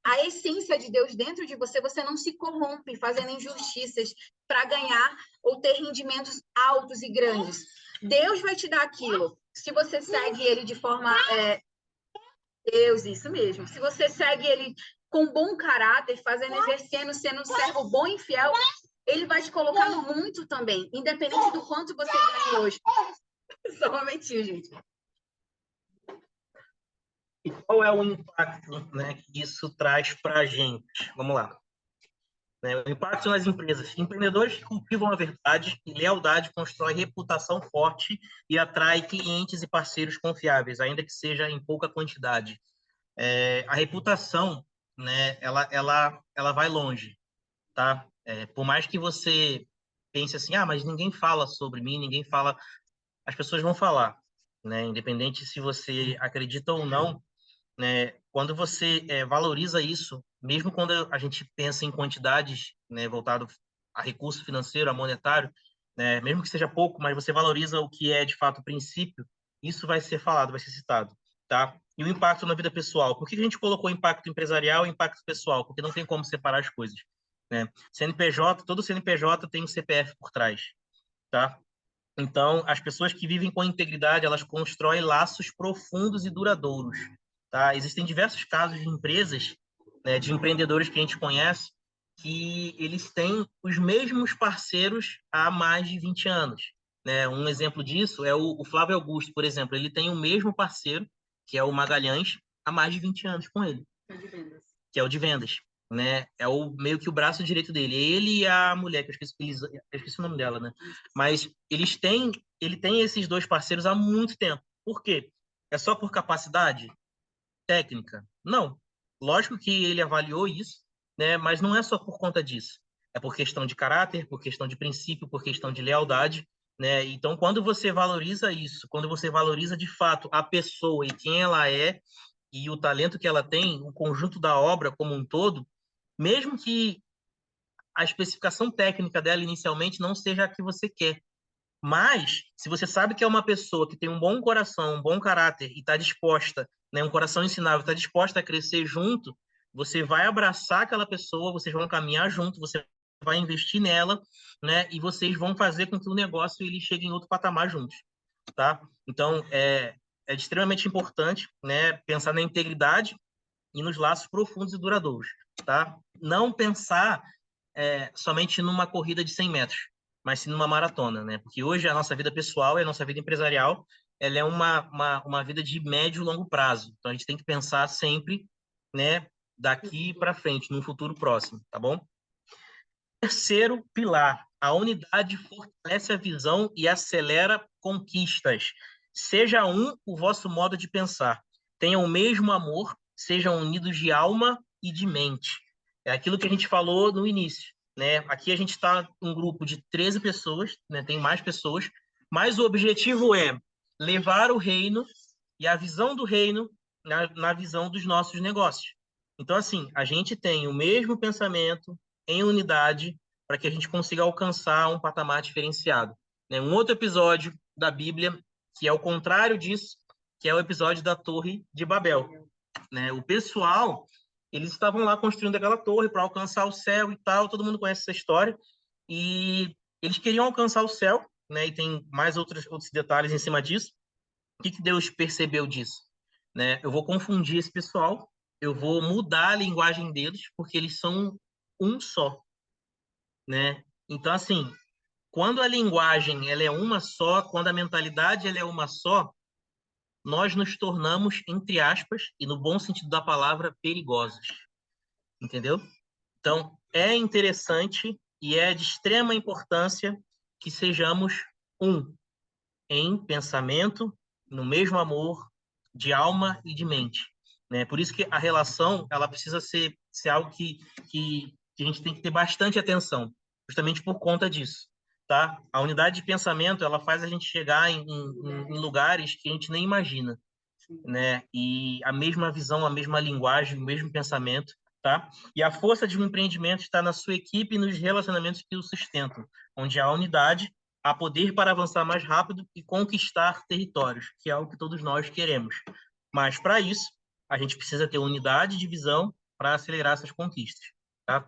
Speaker 2: a essência de Deus dentro de você, você não se corrompe fazendo injustiças para ganhar ou ter rendimentos altos e grandes. Deus vai te dar aquilo. Se você segue ele de forma... Deus, isso mesmo. Se você segue ele com bom caráter, exercendo, sendo um servo bom e fiel, ele vai te colocar no muito também, independente do quanto você ganha hoje. Só um momentinho, gente.
Speaker 1: E qual é o impacto, né, que isso traz para a gente? Vamos lá. O impacto nas empresas. Empreendedores que cultivam a verdade e lealdade constroem reputação forte e atrai clientes e parceiros confiáveis, ainda que seja em pouca quantidade. A reputação, né, ela vai longe, tá? Por mais que você pense assim, mas ninguém fala sobre mim, ninguém fala, as pessoas vão falar, né? Independente se você acredita ou não, né? Quando você valoriza isso, mesmo quando a gente pensa em quantidades, né, voltado a recurso financeiro, a monetário, né, mesmo que seja pouco, mas você valoriza o que é de fato o princípio, isso vai ser falado, vai ser citado, tá? E o impacto na vida pessoal. Por que a gente colocou impacto empresarial e impacto pessoal? Porque não tem como separar as coisas, né? CNPJ, todo CNPJ tem um CPF por trás, tá? Então, as pessoas que vivem com integridade, elas constroem laços profundos e duradouros, tá? Existem diversos casos de empresas, né, de empreendedores que a gente conhece, que eles têm os mesmos parceiros há mais de 20 anos, né? Um exemplo disso é o Flávio Augusto, por exemplo. Ele tem o mesmo parceiro, que é o Magalhães, há mais de 20 anos com ele, que é o de vendas, né? É meio que o braço direito dele. Ele e a mulher, que eu esqueci o nome dela, né? Mas ele tem esses dois parceiros há muito tempo. Por quê? É só por capacidade técnica? Não. Lógico que ele avaliou isso, né? Mas não é só por conta disso. É por questão de caráter, por questão de princípio, por questão de lealdade, né? Então, quando você valoriza isso, quando você valoriza de fato a pessoa e quem ela é e o talento que ela tem, o conjunto da obra como um todo, mesmo que a especificação técnica dela inicialmente não seja a que você quer, mas se você sabe que é uma pessoa que tem um bom coração, um bom caráter e está disposta, né, um coração ensinável, está disposta a crescer junto, você vai abraçar aquela pessoa, vocês vão caminhar junto, você vai investir nela, né, e vocês vão fazer com que o negócio ele chegue em outro patamar juntos, tá? Então é extremamente importante, né, pensar na integridade e nos laços profundos e duradouros, tá? Não pensar somente numa corrida de 100 metros, mas sim numa maratona, né? Porque hoje a nossa vida pessoal e a nossa vida empresarial, ela é uma vida de médio e longo prazo. Então a gente tem que pensar sempre, né, daqui para frente, num futuro próximo, tá bom? Terceiro pilar, a unidade fortalece a visão e acelera conquistas. Seja o vosso modo de pensar. Tenham o mesmo amor, sejam unidos de alma e de mente. É aquilo que a gente falou no início, né? Aqui a gente está um grupo de 13 pessoas, né? Tem mais pessoas, mas o objetivo é levar o reino e a visão do reino na visão dos nossos negócios. Então, assim, a gente tem o mesmo pensamento em unidade para que a gente consiga alcançar um patamar diferenciado, né? Um outro episódio da Bíblia, que é o contrário disso, que é o episódio da Torre de Babel, né? O pessoal, eles estavam lá construindo aquela torre para alcançar o céu e tal, todo mundo conhece essa história, e eles queriam alcançar o céu, né? E tem mais outros detalhes em cima disso. O que Deus percebeu disso? Né? Eu vou confundir esse pessoal, eu vou mudar a linguagem deles, porque eles são um só, né? Então, assim, quando a linguagem ela é uma só, quando a mentalidade ela é uma só, nós nos tornamos, entre aspas, e no bom sentido da palavra, perigosos. Entendeu? Então, é interessante e é de extrema importância que sejamos um em pensamento, no mesmo amor, de alma e de mente, né? Por isso que a relação ela precisa ser algo que a gente tem que ter bastante atenção, justamente por conta disso, tá? A unidade de pensamento, ela faz a gente chegar em lugares que a gente nem imagina, né? E a mesma visão, a mesma linguagem, o mesmo pensamento, tá? E a força de um empreendimento está na sua equipe e nos relacionamentos que o sustentam, onde há unidade, há poder para avançar mais rápido e conquistar territórios, que é o que todos nós queremos. Mas para isso, a gente precisa ter unidade de visão para acelerar essas conquistas, tá?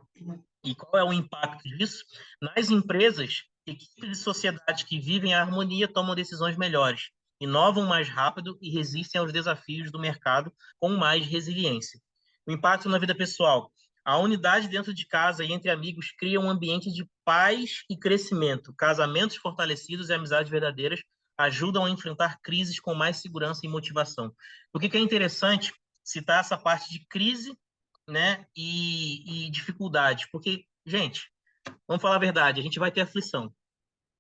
Speaker 1: E qual é o impacto disso? Nas empresas, equipes de sociedade que vivem a harmonia tomam decisões melhores, inovam mais rápido e resistem aos desafios do mercado com mais resiliência. O impacto na vida pessoal. A unidade dentro de casa e entre amigos cria um ambiente de paz e crescimento. Casamentos fortalecidos e amizades verdadeiras ajudam a enfrentar crises com mais segurança e motivação. O que é interessante citar essa parte de crise, né, e dificuldade, porque, gente, vamos falar a verdade, a gente vai ter aflição,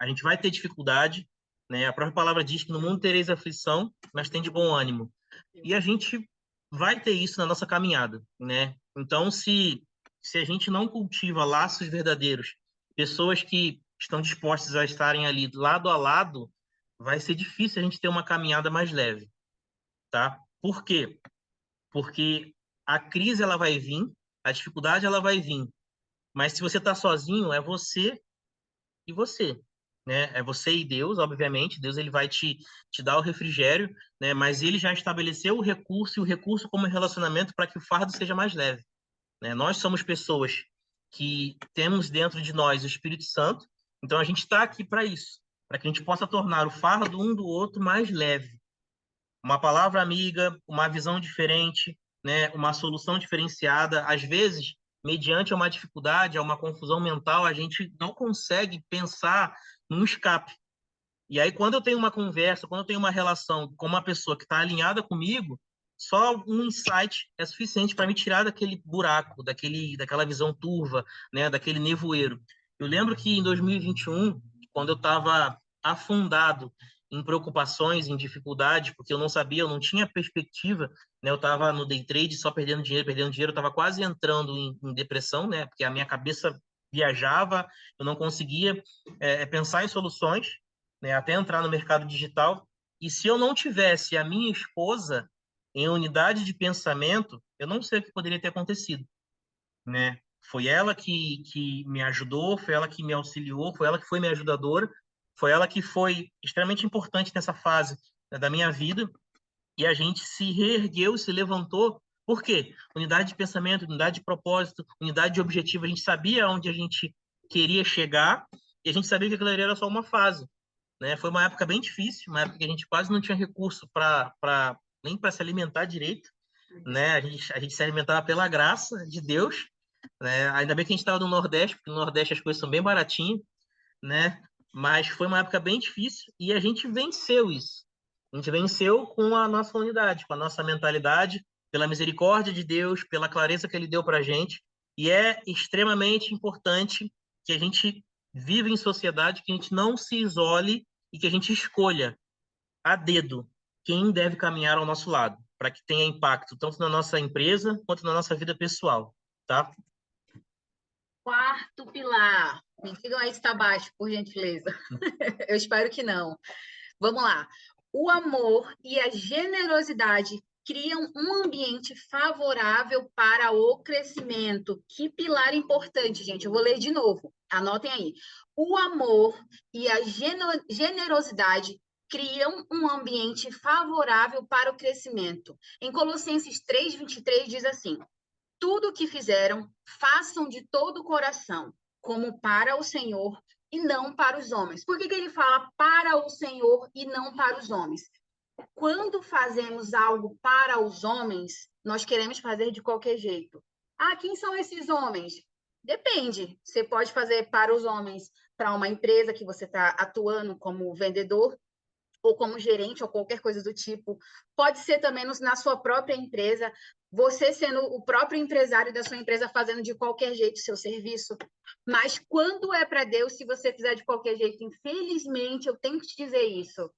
Speaker 1: a gente vai ter dificuldade, né? A própria palavra diz que no mundo tereis aflição, mas tem de bom ânimo. E a gente vai ter isso na nossa caminhada, né? Então, se a gente não cultiva laços verdadeiros, pessoas que estão dispostas a estarem ali lado a lado, vai ser difícil a gente ter uma caminhada mais leve, tá? Por quê? Porque a crise ela vai vir, a dificuldade ela vai vir, mas se você está sozinho, é você e você, né? É você e Deus, obviamente. Deus ele vai te dar o refrigério, né? Mas ele já estabeleceu o recurso e o recurso como relacionamento para que o fardo seja mais leve, né? Nós somos pessoas que temos dentro de nós o Espírito Santo, então a gente está aqui para isso, para que a gente possa tornar o fardo um do outro mais leve. Uma palavra amiga, uma visão diferente, né? Uma solução diferenciada. Às vezes, mediante uma dificuldade, uma confusão mental, a gente não consegue pensar num escape. E aí, quando eu tenho uma conversa, quando eu tenho uma relação com uma pessoa que está alinhada comigo, só um insight é suficiente para me tirar daquele buraco, daquela visão turva, né? Daquele nevoeiro. Eu lembro que em 2021, quando eu estava afundado em preocupações, em dificuldades, porque eu não sabia, eu não tinha perspectiva, né? Eu estava no day trade só perdendo dinheiro, eu estava quase entrando em depressão, né? Porque a minha cabeça viajava, eu não conseguia pensar em soluções, né? Até entrar no mercado digital. E se eu não tivesse a minha esposa em unidade de pensamento, eu não sei o que poderia ter acontecido, né? Foi ela que me ajudou, foi ela que me auxiliou, foi ela que foi minha ajudadora, foi ela que foi extremamente importante nessa fase, né, da minha vida, e a gente se reergueu, se levantou. Por quê? Unidade de pensamento, unidade de propósito, unidade de objetivo. A gente sabia onde a gente queria chegar e a gente sabia que aquilo ali era só uma fase, né? Foi uma época bem difícil, uma época que a gente quase não tinha recurso nem para se alimentar direito, né? A gente se alimentava pela graça de Deus, né? Ainda bem que a gente estava no Nordeste, porque no Nordeste as coisas são bem baratinhas, né? Mas foi uma época bem difícil e a gente venceu isso. A gente venceu com a nossa unidade, com a nossa mentalidade, pela misericórdia de Deus, pela clareza que Ele deu para a gente. E é extremamente importante que a gente viva em sociedade, que a gente não se isole e que a gente escolha a dedo quem deve caminhar ao nosso lado, para que tenha impacto tanto na nossa empresa quanto na nossa vida pessoal, tá?
Speaker 2: Quarto pilar. Me digam aí se está baixo, por gentileza. Eu espero que não. Vamos lá. O amor e a generosidade criam um ambiente favorável para o crescimento. Que pilar importante, gente. Eu vou ler de novo. Anotem aí. O amor e a generosidade criam um ambiente favorável para o crescimento. Em Colossenses 3:23 diz assim: tudo o que fizeram, façam de todo o coração, como para o Senhor e não para os homens. Por que ele fala para o Senhor e não para os homens? Quando fazemos algo para os homens, nós queremos fazer de qualquer jeito. Ah, quem são esses homens? Depende. Você pode fazer para os homens, para uma empresa que você está atuando como vendedor, ou como gerente, ou qualquer coisa do tipo. Pode ser também na sua própria empresa, você sendo o próprio empresário da sua empresa, fazendo de qualquer jeito o seu serviço. Mas quando é para Deus, se você fizer de qualquer jeito, infelizmente, eu tenho que te dizer isso,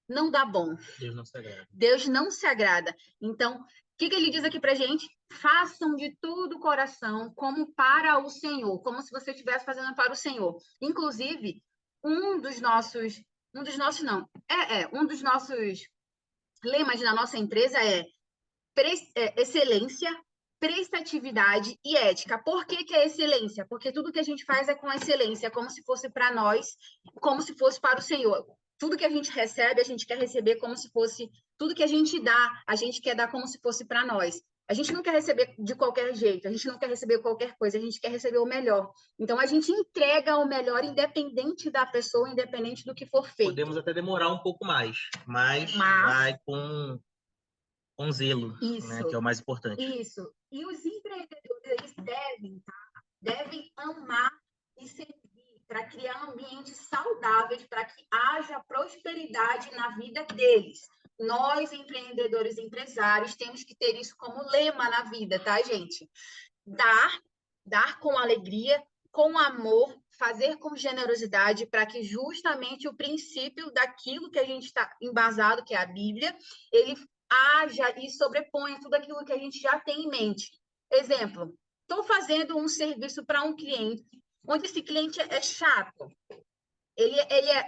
Speaker 2: não dá bom.
Speaker 1: Deus não se agrada.
Speaker 2: Deus não se agrada. Então, o que ele diz aqui para gente? Façam de todo o coração como para o Senhor, como se você estivesse fazendo para o Senhor. Inclusive, um dos nossos lemas da nossa empresa é excelência, prestatividade e ética. Por que que é excelência? Porque tudo que a gente faz é com excelência, como se fosse para nós, como se fosse para o Senhor. Tudo que a gente recebe, a gente quer receber como se fosse... Tudo que a gente dá, a gente quer dar como se fosse para nós. A gente não quer receber de qualquer jeito, a gente não quer receber qualquer coisa, a gente quer receber o melhor. Então, a gente entrega o melhor, independente da pessoa, independente do que for feito.
Speaker 1: Podemos até demorar um pouco mais, mas vai com zelo, né, que é o mais importante.
Speaker 2: Isso. E os empreendedores, eles devem amar e servir para criar ambientes saudáveis, para que haja prosperidade na vida deles. Nós, empreendedores e empresários, temos que ter isso como lema na vida, tá, gente? Dar com alegria, com amor, fazer com generosidade, para que justamente o princípio daquilo que a gente está embasado, que é a Bíblia, ele haja e sobreponha tudo aquilo que a gente já tem em mente. Exemplo, estou fazendo um serviço para um cliente, onde esse cliente é chato. Ele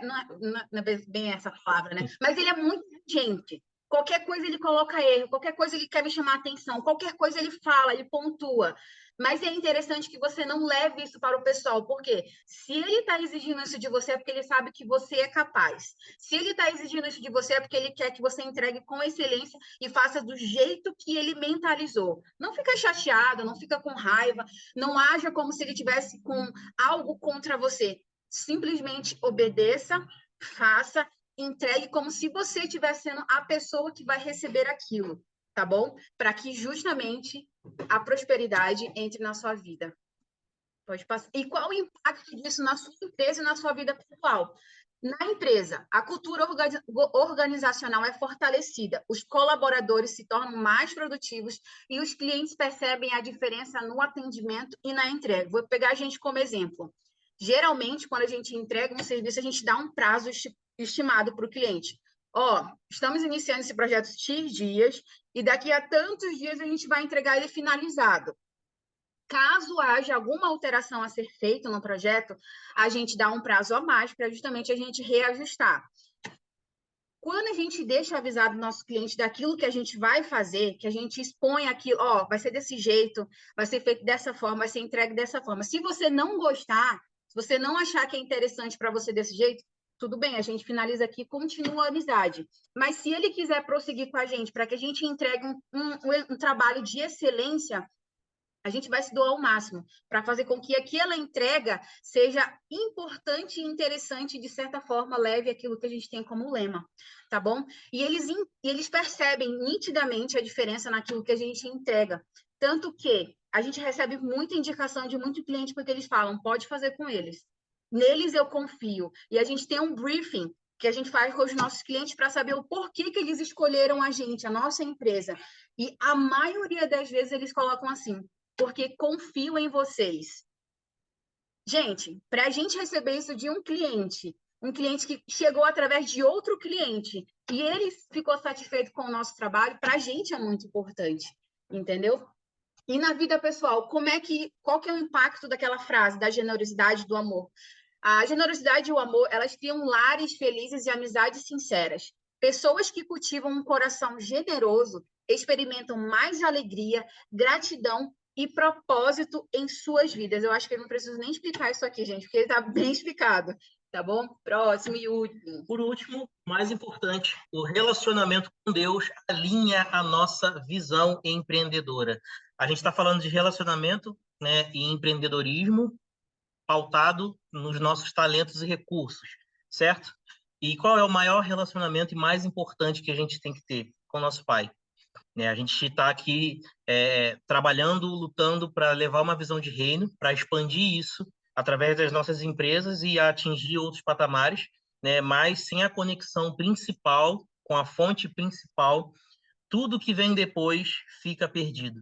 Speaker 2: não é bem essa palavra, né? Mas ele é muito gente. Qualquer coisa ele coloca erro, qualquer coisa ele quer me chamar a atenção, qualquer coisa ele fala, ele pontua. Mas é interessante que você não leve isso para o pessoal, porque se ele está exigindo isso de você é porque ele sabe que você é capaz. Se ele está exigindo isso de você é porque ele quer que você entregue com excelência e faça do jeito que ele mentalizou. Não fica chateado, não fica com raiva, não haja como se ele tivesse com algo contra você. Simplesmente obedeça, faça, entregue como se você estivesse sendo a pessoa que vai receber aquilo, tá bom? Para que justamente a prosperidade entre na sua vida. Pode passar. E qual o impacto disso na sua empresa e na sua vida pessoal? Na empresa, a cultura organizacional é fortalecida, os colaboradores se tornam mais produtivos e os clientes percebem a diferença no atendimento e na entrega. Vou pegar a gente como exemplo. Geralmente, quando a gente entrega um serviço, a gente dá um prazo estimado para o cliente. Estamos iniciando esse projeto X dias e daqui a tantos dias a gente vai entregar ele finalizado. Caso haja alguma alteração a ser feita no projeto, a gente dá um prazo a mais para justamente a gente reajustar. Quando a gente deixa avisado o nosso cliente daquilo que a gente vai fazer, que a gente expõe aquilo, vai ser desse jeito, vai ser feito dessa forma, vai ser entregue dessa forma. Se você não gostar, se você não achar que é interessante para você desse jeito, tudo bem, a gente finaliza aqui e continua a amizade. Mas se ele quiser prosseguir com a gente para que a gente entregue um trabalho de excelência, a gente vai se doar ao máximo para fazer com que aquela entrega seja importante e interessante, de certa forma, leve aquilo que a gente tem como lema, tá bom? E eles percebem nitidamente a diferença naquilo que a gente entrega. Tanto que a gente recebe muita indicação de muito cliente, porque eles falam, pode fazer com eles. Neles eu confio. E a gente tem um briefing que a gente faz com os nossos clientes para saber o porquê que eles escolheram a gente, a nossa empresa. E a maioria das vezes eles colocam assim, porque confio em vocês. Gente, para a gente receber isso de um cliente que chegou através de outro cliente e ele ficou satisfeito com o nosso trabalho, para a gente é muito importante, entendeu? E na vida pessoal, qual que é o impacto daquela frase, da generosidade e do amor? A generosidade e o amor, elas criam lares felizes e amizades sinceras. Pessoas que cultivam um coração generoso experimentam mais alegria, gratidão e propósito em suas vidas. Eu acho que eu não preciso nem explicar isso aqui, gente, porque está bem explicado, tá bom? Próximo e último.
Speaker 1: Por último, mais importante, o relacionamento com Deus alinha a nossa visão empreendedora. A gente está falando de relacionamento, né, e empreendedorismo pautado nos nossos talentos e recursos, certo? E qual é o maior relacionamento e mais importante que a gente tem que ter com o nosso Pai? A gente está aqui trabalhando, lutando para levar uma visão de reino, para expandir isso através das nossas empresas e atingir outros patamares, né? Mas sem a conexão principal, com a fonte principal, tudo que vem depois fica perdido,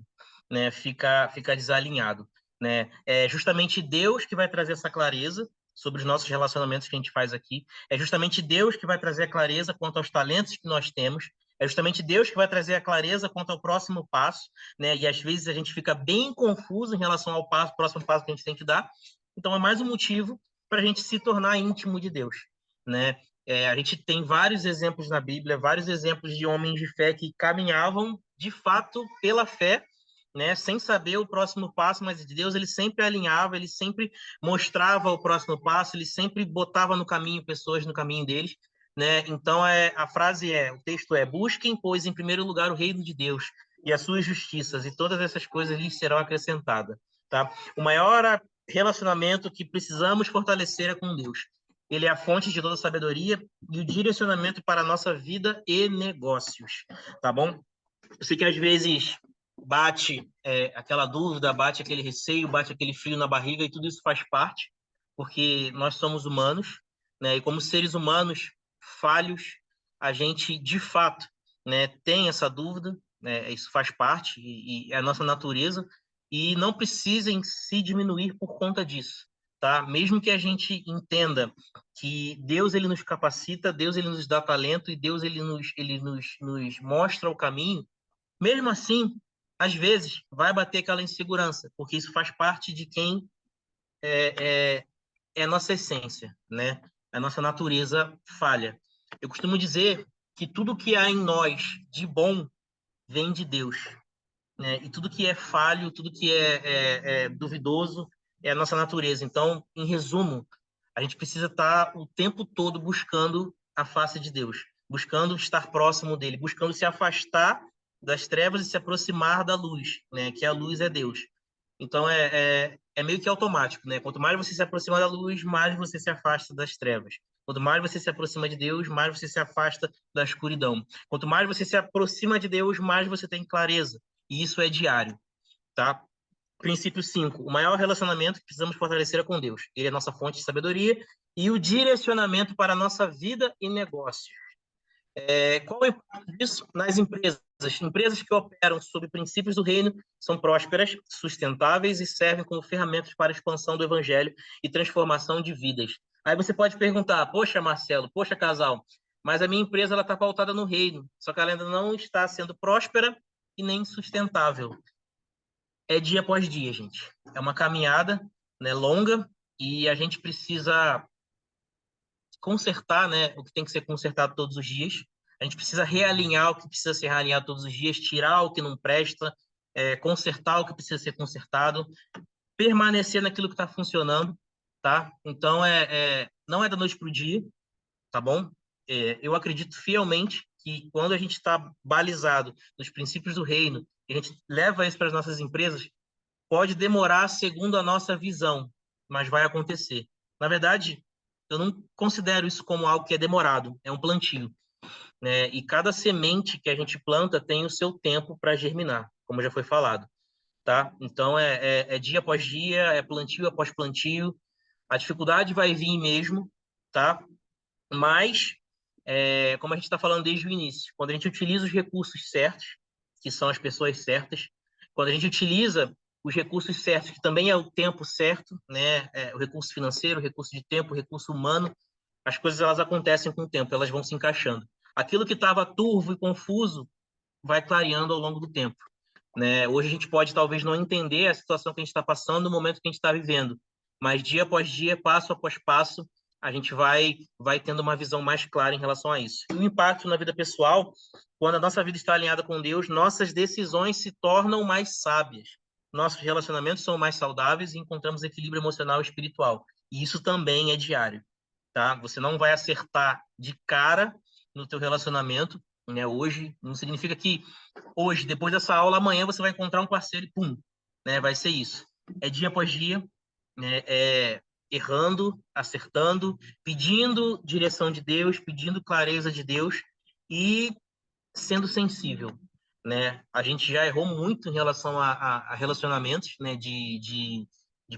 Speaker 1: né? Fica desalinhado, né? É justamente Deus que vai trazer essa clareza sobre os nossos relacionamentos que a gente faz aqui. É justamente Deus que vai trazer a clareza quanto aos talentos que nós temos. É justamente Deus que vai trazer a clareza quanto ao próximo passo, né? E às vezes a gente fica bem confuso em relação ao próximo passo que a gente tem que dar. Então é mais um motivo para a gente se tornar íntimo de Deus, né? A gente tem vários exemplos na Bíblia, vários exemplos de homens de fé que caminhavam de fato pela fé, né? Sem saber o próximo passo, mas de Deus ele sempre alinhava, ele sempre mostrava o próximo passo, ele sempre botava no caminho pessoas no caminho deles, né? Então o texto é: busquem, pois, em primeiro lugar o reino de Deus e as suas justiças, e todas essas coisas lhes serão acrescentadas, tá? O maior relacionamento que precisamos fortalecer é com Deus. Ele é a fonte de toda sabedoria e o direcionamento para a nossa vida e negócios, tá bom? Eu sei que às vezes bate aquela dúvida, bate aquele receio, bate aquele frio na barriga, e tudo isso faz parte, porque nós somos humanos, né? E como seres humanos falhos, a gente, de fato, né, tem essa dúvida, né? Isso faz parte e é a nossa natureza, e não precisem se diminuir por conta disso, tá? Mesmo que a gente entenda que Deus ele nos capacita, Deus ele nos dá talento e Deus ele nos mostra o caminho. Mesmo assim, às vezes, vai bater aquela insegurança, porque isso faz parte de quem é a nossa essência, né? A nossa natureza falha. Eu costumo dizer que tudo que há em nós de bom vem de Deus, né? E tudo que é falho, tudo que é duvidoso é a nossa natureza. Então, em resumo, a gente precisa estar o tempo todo buscando a face de Deus, buscando estar próximo dele, buscando se afastar das trevas e se aproximar da luz, né? Que a luz é Deus. Então, é meio que automático, né? Quanto mais você se aproxima da luz, mais você se afasta das trevas. Quanto mais você se aproxima de Deus, mais você se afasta da escuridão. Quanto mais você se aproxima de Deus, mais você tem clareza. E isso é diário, tá? Princípio 5. O maior relacionamento que precisamos fortalecer é com Deus. Ele é a nossa fonte de sabedoria e o direcionamento para a nossa vida e negócio. Qual o impacto disso nas empresas? Empresas que operam sob princípios do reino são prósperas, sustentáveis e servem como ferramentas para a expansão do evangelho e transformação de vidas. Aí você pode perguntar: poxa, Marcelo, poxa, casal, mas a minha empresa está pautada no reino, só que ela ainda não está sendo próspera e nem sustentável. É dia após dia, gente. É uma caminhada, né, longa, e a gente precisa consertar, né, o que tem que ser consertado todos os dias. A gente precisa realinhar o que precisa ser realinhado todos os dias, tirar o que não presta, consertar o que precisa ser consertado, permanecer naquilo que está funcionando, tá? Então, não é da noite para o dia, tá bom? Eu acredito fielmente que quando a gente está balizado nos princípios do reino, e a gente leva isso para as nossas empresas, pode demorar segundo a nossa visão, mas vai acontecer. Na verdade, eu não considero isso como algo que é demorado, é um plantio, né? E cada semente que a gente planta tem o seu tempo para germinar, como já foi falado, tá? Então, é dia após dia, é plantio após plantio. A dificuldade vai vir mesmo, tá? Mas, como a gente está falando desde o início, quando a gente utiliza os recursos certos, que são as pessoas certas, quando a gente utiliza os recursos certos, que também é o tempo certo, né? O recurso financeiro, o recurso de tempo, o recurso humano, as coisas elas acontecem com o tempo, elas vão se encaixando. Aquilo que estava turvo e confuso vai clareando ao longo do tempo, né? Hoje a gente pode talvez não entender a situação que a gente está passando, no momento que a gente está vivendo, mas dia após dia, passo após passo, a gente vai tendo uma visão mais clara em relação a isso. E o impacto na vida pessoal, quando a nossa vida está alinhada com Deus, nossas decisões se tornam mais sábias, nossos relacionamentos são mais saudáveis e encontramos equilíbrio emocional e espiritual. E isso também é diário, tá? Você não vai acertar de cara no teu relacionamento, né? Hoje não significa que hoje, depois dessa aula, amanhã você vai encontrar um parceiro e pum, né? Vai ser isso. É dia após dia, né? Errando, acertando, pedindo direção de Deus, pedindo clareza de Deus e sendo sensível, né? A gente já errou muito em relação a relacionamentos, né? De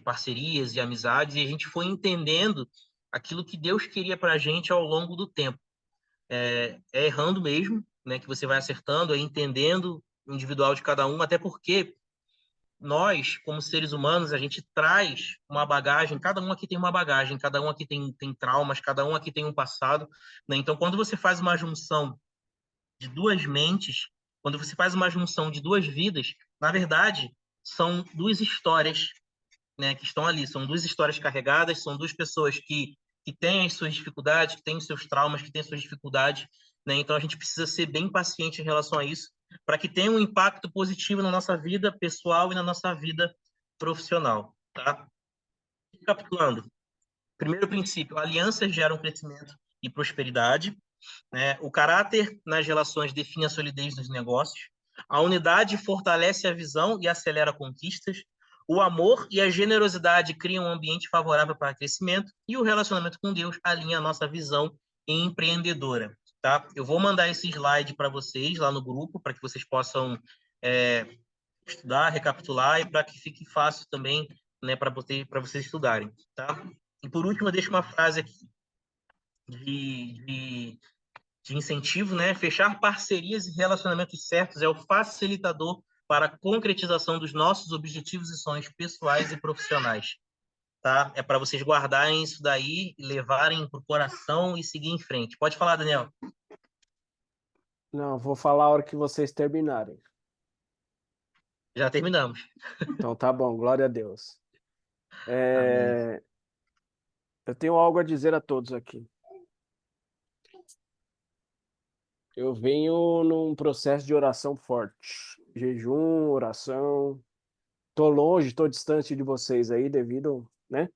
Speaker 1: parcerias e amizades, e a gente foi entendendo aquilo que Deus queria para a gente ao longo do tempo. Errando mesmo, né? Que você vai acertando, entendendo o individual de cada um, até porque nós, como seres humanos, a gente traz uma bagagem, cada um aqui tem uma bagagem, cada um aqui tem traumas, cada um aqui tem um passado, né? Então, quando você faz uma junção de duas mentes, quando você faz uma junção de duas vidas, na verdade, são duas histórias né, que estão ali. São duas histórias carregadas, são duas pessoas que têm as suas dificuldades, que têm os seus traumas, que têm as suas dificuldades, né? Então a gente precisa ser bem paciente em relação a isso, para que tenha um impacto positivo na nossa vida pessoal e na nossa vida profissional, tá? Recapitulando, primeiro princípio, alianças geram crescimento e prosperidade, né? O caráter nas relações define a solidez dos negócios. A unidade fortalece a visão e acelera conquistas. O amor e a generosidade criam um ambiente favorável para crescimento. E o relacionamento com Deus alinha a nossa visão empreendedora. Tá? Eu vou mandar esse slide para vocês lá no grupo, para que vocês possam estudar, recapitular e para que fique fácil também, né, para vocês estudarem. Tá? E por último, eu deixo uma frase aqui de incentivo, né? Fechar parcerias e relacionamentos certos é o facilitador para a concretização dos nossos objetivos e sonhos pessoais e profissionais, tá? É para vocês guardarem isso daí, levarem para o coração e seguir em frente. Pode falar, Daniel.
Speaker 5: Não, vou falar a hora que vocês terminarem.
Speaker 1: Já terminamos.
Speaker 5: Então tá bom, glória a Deus.
Speaker 1: Amém.
Speaker 5: Eu tenho algo a dizer a todos aqui. Eu venho num processo de oração forte. Jejum, oração. Tô longe, tô distante de vocês aí devido, né?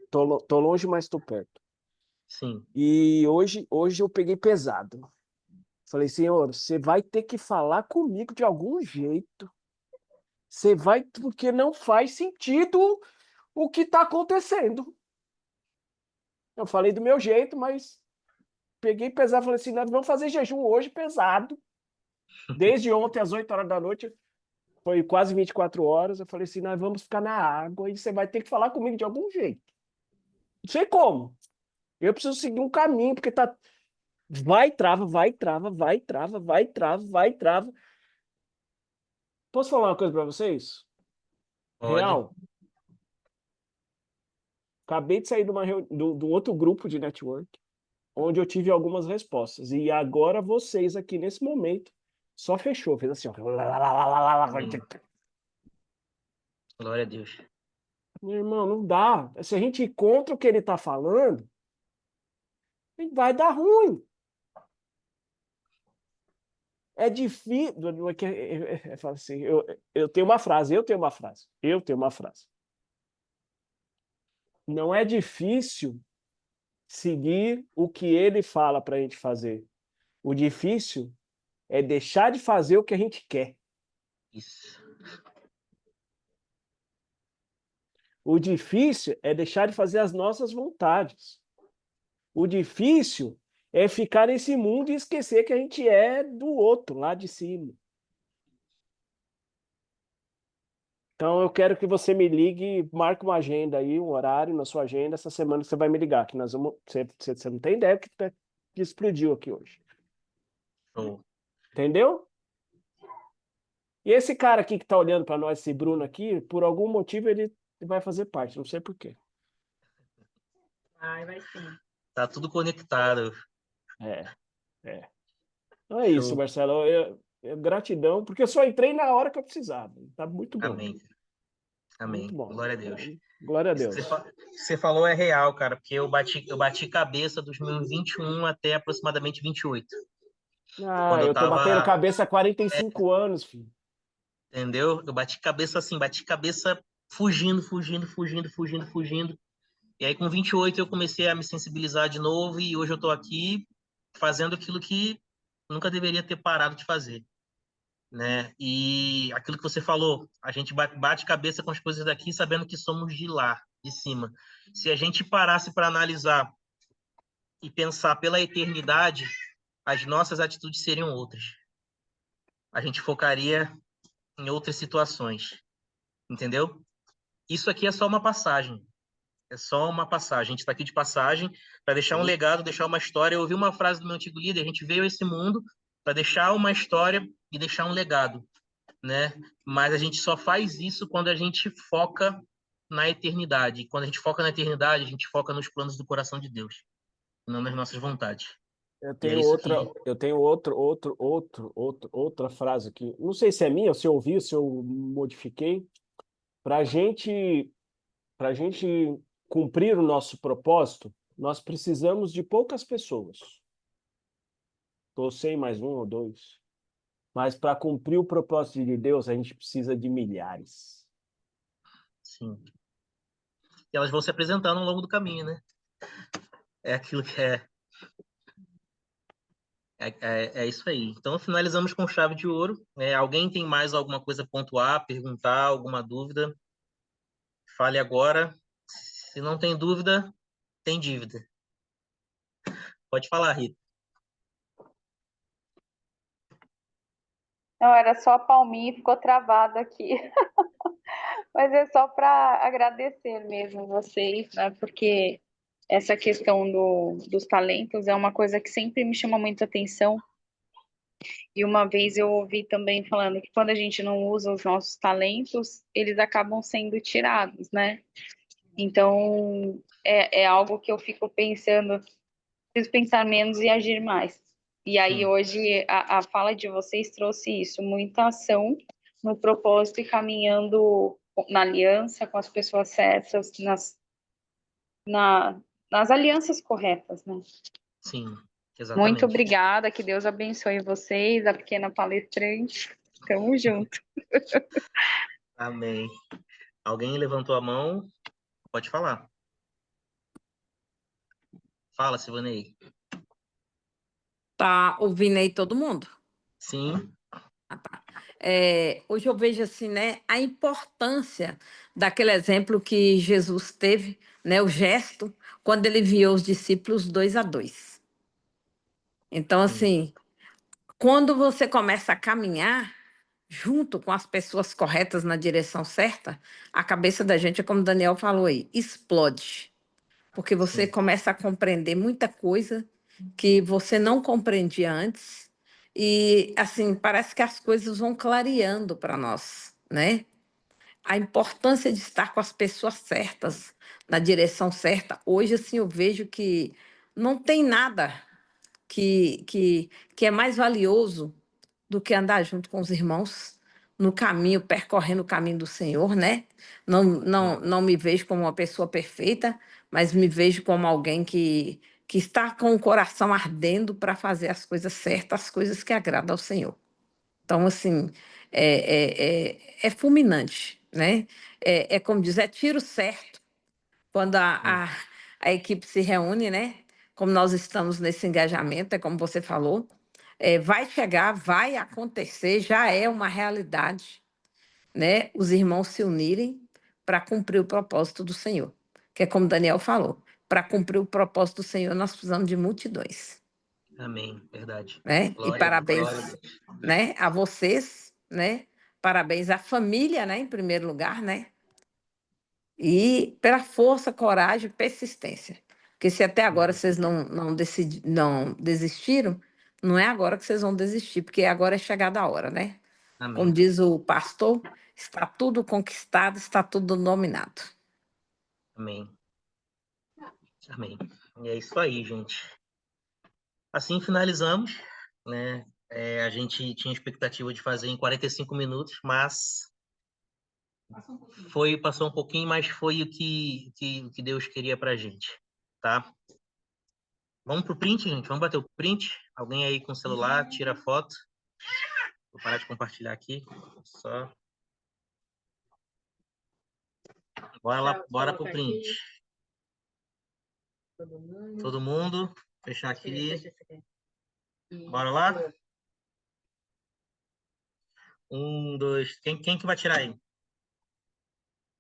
Speaker 5: Tô longe, mas tô perto.
Speaker 1: Sim.
Speaker 5: E hoje eu peguei pesado. Falei, Senhor, você vai ter que falar comigo de algum jeito. Você vai, porque não faz sentido o que está acontecendo. Eu falei do meu jeito, mas peguei pesado. Falei assim, nós vamos fazer jejum hoje pesado. Desde ontem às 8 horas da noite, foi quase 24 horas. Eu falei assim, nós vamos ficar na água e você vai ter que falar comigo de algum jeito. Não sei como. Eu preciso seguir um caminho, porque tá. Vai, trava, vai, trava, vai, trava, vai, trava, vai, trava. Posso falar uma coisa para vocês?
Speaker 1: Pode.
Speaker 5: Real. Acabei de sair do outro grupo de network, onde eu tive algumas respostas. E agora vocês aqui nesse momento só fechou, fez assim, ó.
Speaker 1: Amém. Glória a Deus.
Speaker 5: Meu irmão, não dá. Se a gente encontra o que ele está falando, vai dar ruim. É difícil. Fala assim, eu tenho uma frase. Não é difícil seguir o que ele fala para a gente fazer. O difícil é deixar de fazer o que a gente quer.
Speaker 1: Isso.
Speaker 5: O difícil é deixar de fazer as nossas vontades. O difícil é ficar nesse mundo e esquecer que a gente é do outro, lá de cima. Então eu quero que você me ligue, marque uma agenda aí, um horário na sua agenda, essa semana você vai me ligar, que nós vamos. Você não tem ideia que explodiu aqui hoje.
Speaker 1: Show.
Speaker 5: Entendeu? E esse cara aqui que está olhando para nós, esse Bruno aqui, por algum motivo ele vai fazer parte, não sei por quê.
Speaker 2: Vai sim.
Speaker 1: Tá tudo conectado.
Speaker 5: É. Então é isso,
Speaker 1: Show.
Speaker 5: Marcelo. Gratidão, porque eu só entrei na hora que eu precisava. Tá muito bom.
Speaker 1: Amém. Amém.
Speaker 5: Muito bom.
Speaker 1: Glória a Deus.
Speaker 5: Glória a
Speaker 1: Isso
Speaker 5: Deus.
Speaker 1: que você falou é real, cara, porque eu bati cabeça dos meus 21 até aproximadamente 28. Quando eu
Speaker 5: Eu tô batendo
Speaker 1: tava,
Speaker 5: cabeça há 45 anos, filho.
Speaker 1: entendeu? Eu bati cabeça assim, bati cabeça fugindo. E aí com 28 eu comecei a me sensibilizar de novo e hoje eu tô aqui fazendo aquilo que nunca deveria ter parado de fazer, né? E aquilo que você falou, a gente bate cabeça com as coisas daqui sabendo que somos de lá, de cima. Se a gente parasse para analisar e pensar pela eternidade, as nossas atitudes seriam outras. A gente focaria em outras situações, entendeu? Isso aqui é só uma passagem. É só uma passagem. A gente está aqui de passagem para deixar um legado, deixar uma história. Eu ouvi uma frase do meu antigo líder: a gente veio a esse mundo para deixar uma história e deixar um legado, né? Mas a gente só faz isso quando a gente foca na eternidade. E quando a gente foca na eternidade, a gente foca nos planos do coração de Deus, não nas nossas vontades.
Speaker 5: Eu
Speaker 1: E é
Speaker 5: tenho
Speaker 1: isso
Speaker 5: outra frase aqui. Não sei se é minha, se eu ouvi, se eu modifiquei. para a gente cumprir o nosso propósito, nós precisamos de poucas pessoas. Você mais um ou dois. Mas para cumprir o propósito de Deus, a gente precisa de milhares.
Speaker 1: Sim. E elas vão se apresentando ao longo do caminho, né? É aquilo que é isso aí. Então, finalizamos com chave de ouro. Alguém tem mais alguma coisa a pontuar, perguntar, alguma dúvida? Fale agora. Se não tem dúvida, tem dívida. Pode falar, Rita.
Speaker 4: Não, era só a palminha e ficou travado aqui. Mas é só para agradecer mesmo vocês, né? Porque essa questão dos talentos é uma coisa que sempre me chama muita atenção. E uma vez eu ouvi também falando que quando a gente não usa os nossos talentos, eles acabam sendo tirados, né? Então, é algo que eu fico pensando, preciso pensar menos e agir mais. E aí, hoje, a fala de vocês trouxe isso, muita ação no propósito e caminhando na aliança com as pessoas certas, nas alianças corretas, né?
Speaker 1: Sim, exatamente.
Speaker 4: Muito obrigada, que Deus abençoe vocês, a pequena palestrante. Tamo junto.
Speaker 1: Amém. Alguém levantou a mão? Pode falar. Fala, Silvanei.
Speaker 3: Tá ouvindo aí todo mundo?
Speaker 1: Sim.
Speaker 3: Hoje eu vejo assim, né, a importância daquele exemplo que Jesus teve, né, o gesto, quando ele enviou os discípulos 2 a 2. Então, assim, quando você começa a caminhar junto com as pessoas corretas na direção certa, a cabeça da gente, como o Daniel falou aí, explode. Porque você começa a compreender muita coisa que você não compreendia antes. E, assim, parece que as coisas vão clareando para nós, né? A importância de estar com as pessoas certas, na direção certa. Hoje, assim, eu vejo que não tem nada que é mais valioso do que andar junto com os irmãos no caminho, percorrendo o caminho do Senhor, né? Não me vejo como uma pessoa perfeita, mas me vejo como alguém que está com o coração ardendo para fazer as coisas certas, as coisas que agradam ao Senhor. Então, assim, é fulminante, né? Como diz, é tiro certo quando a equipe se reúne, né? Como nós estamos nesse engajamento, é como você falou, vai chegar, vai acontecer, já é uma realidade, né? Os irmãos se unirem para cumprir o propósito do Senhor, que é como Daniel falou, para cumprir o propósito do Senhor nós precisamos de multidões.
Speaker 1: Amém, verdade.
Speaker 3: Né?
Speaker 1: Glória,
Speaker 3: E parabéns,
Speaker 1: glória a Deus.
Speaker 3: né, a vocês, né? Parabéns à família, né, em primeiro lugar, né? E pela força, coragem e persistência. Porque se até agora vocês não desistiram, não é agora que vocês vão desistir, porque agora é chegada a hora, né? Como
Speaker 1: Amém.
Speaker 3: diz o pastor, está tudo conquistado, está tudo dominado.
Speaker 1: Amém. Amém. E é isso aí, gente. Assim finalizamos, né? A gente tinha expectativa de fazer em 45 minutos, mas passou um pouquinho, mas foi o que Deus queria pra gente, tá? Vamos pro print, gente? Vamos bater o print? Alguém aí com o celular, tira a foto. Vou parar de compartilhar aqui. Só. Bora lá, bora pro print. Todo mundo. Fechar aqui. Bora lá? 1, 2. Quem que vai tirar aí?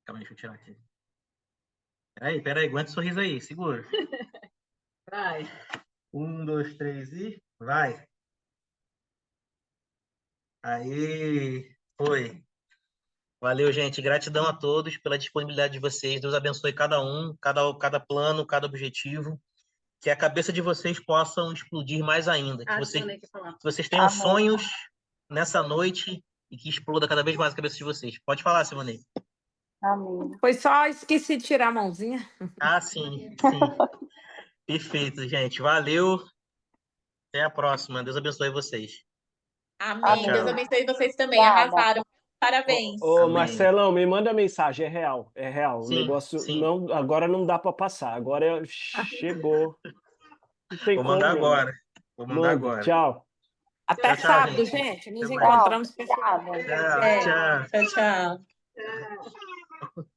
Speaker 1: Calma aí, deixa eu tirar aqui. Peraí, aguenta o sorriso aí, segura.
Speaker 2: Vai.
Speaker 1: 1, 2, 3 e vai. Aí, foi. Valeu, gente. Gratidão a todos pela disponibilidade de vocês. Deus abençoe cada um, cada plano, cada objetivo. Que a cabeça de vocês possam explodir mais ainda. Que vocês tenham sonhos nessa noite e que exploda cada vez mais a cabeça de vocês. Pode falar, Simone.
Speaker 4: Amém.
Speaker 3: Foi só esqueci de tirar a mãozinha.
Speaker 1: Ah, sim. Perfeito, gente. Valeu. Até a próxima. Deus abençoe vocês.
Speaker 2: Amém.
Speaker 1: Tchau.
Speaker 2: Deus abençoe vocês também. Arrasaram.
Speaker 7: Parabéns.
Speaker 5: Ô,
Speaker 1: Amém.
Speaker 5: Marcelão, me manda mensagem, é real, é real. O
Speaker 1: Sim,
Speaker 5: negócio
Speaker 1: sim.
Speaker 5: não, agora não dá para passar, agora chegou. Não tem
Speaker 1: Vou
Speaker 5: como,
Speaker 1: mandar
Speaker 5: meu irmão.
Speaker 1: agora. Vou mandar
Speaker 5: Manda,
Speaker 1: agora.
Speaker 5: tchau.
Speaker 3: Até
Speaker 1: Tchau, tchau,
Speaker 3: sábado,
Speaker 1: gente.
Speaker 3: gente. Nos
Speaker 1: Até mais.
Speaker 4: Tchau,
Speaker 3: encontramos
Speaker 4: obrigada.
Speaker 1: Tchau,
Speaker 7: É,
Speaker 1: tchau.
Speaker 7: tchau, tchau.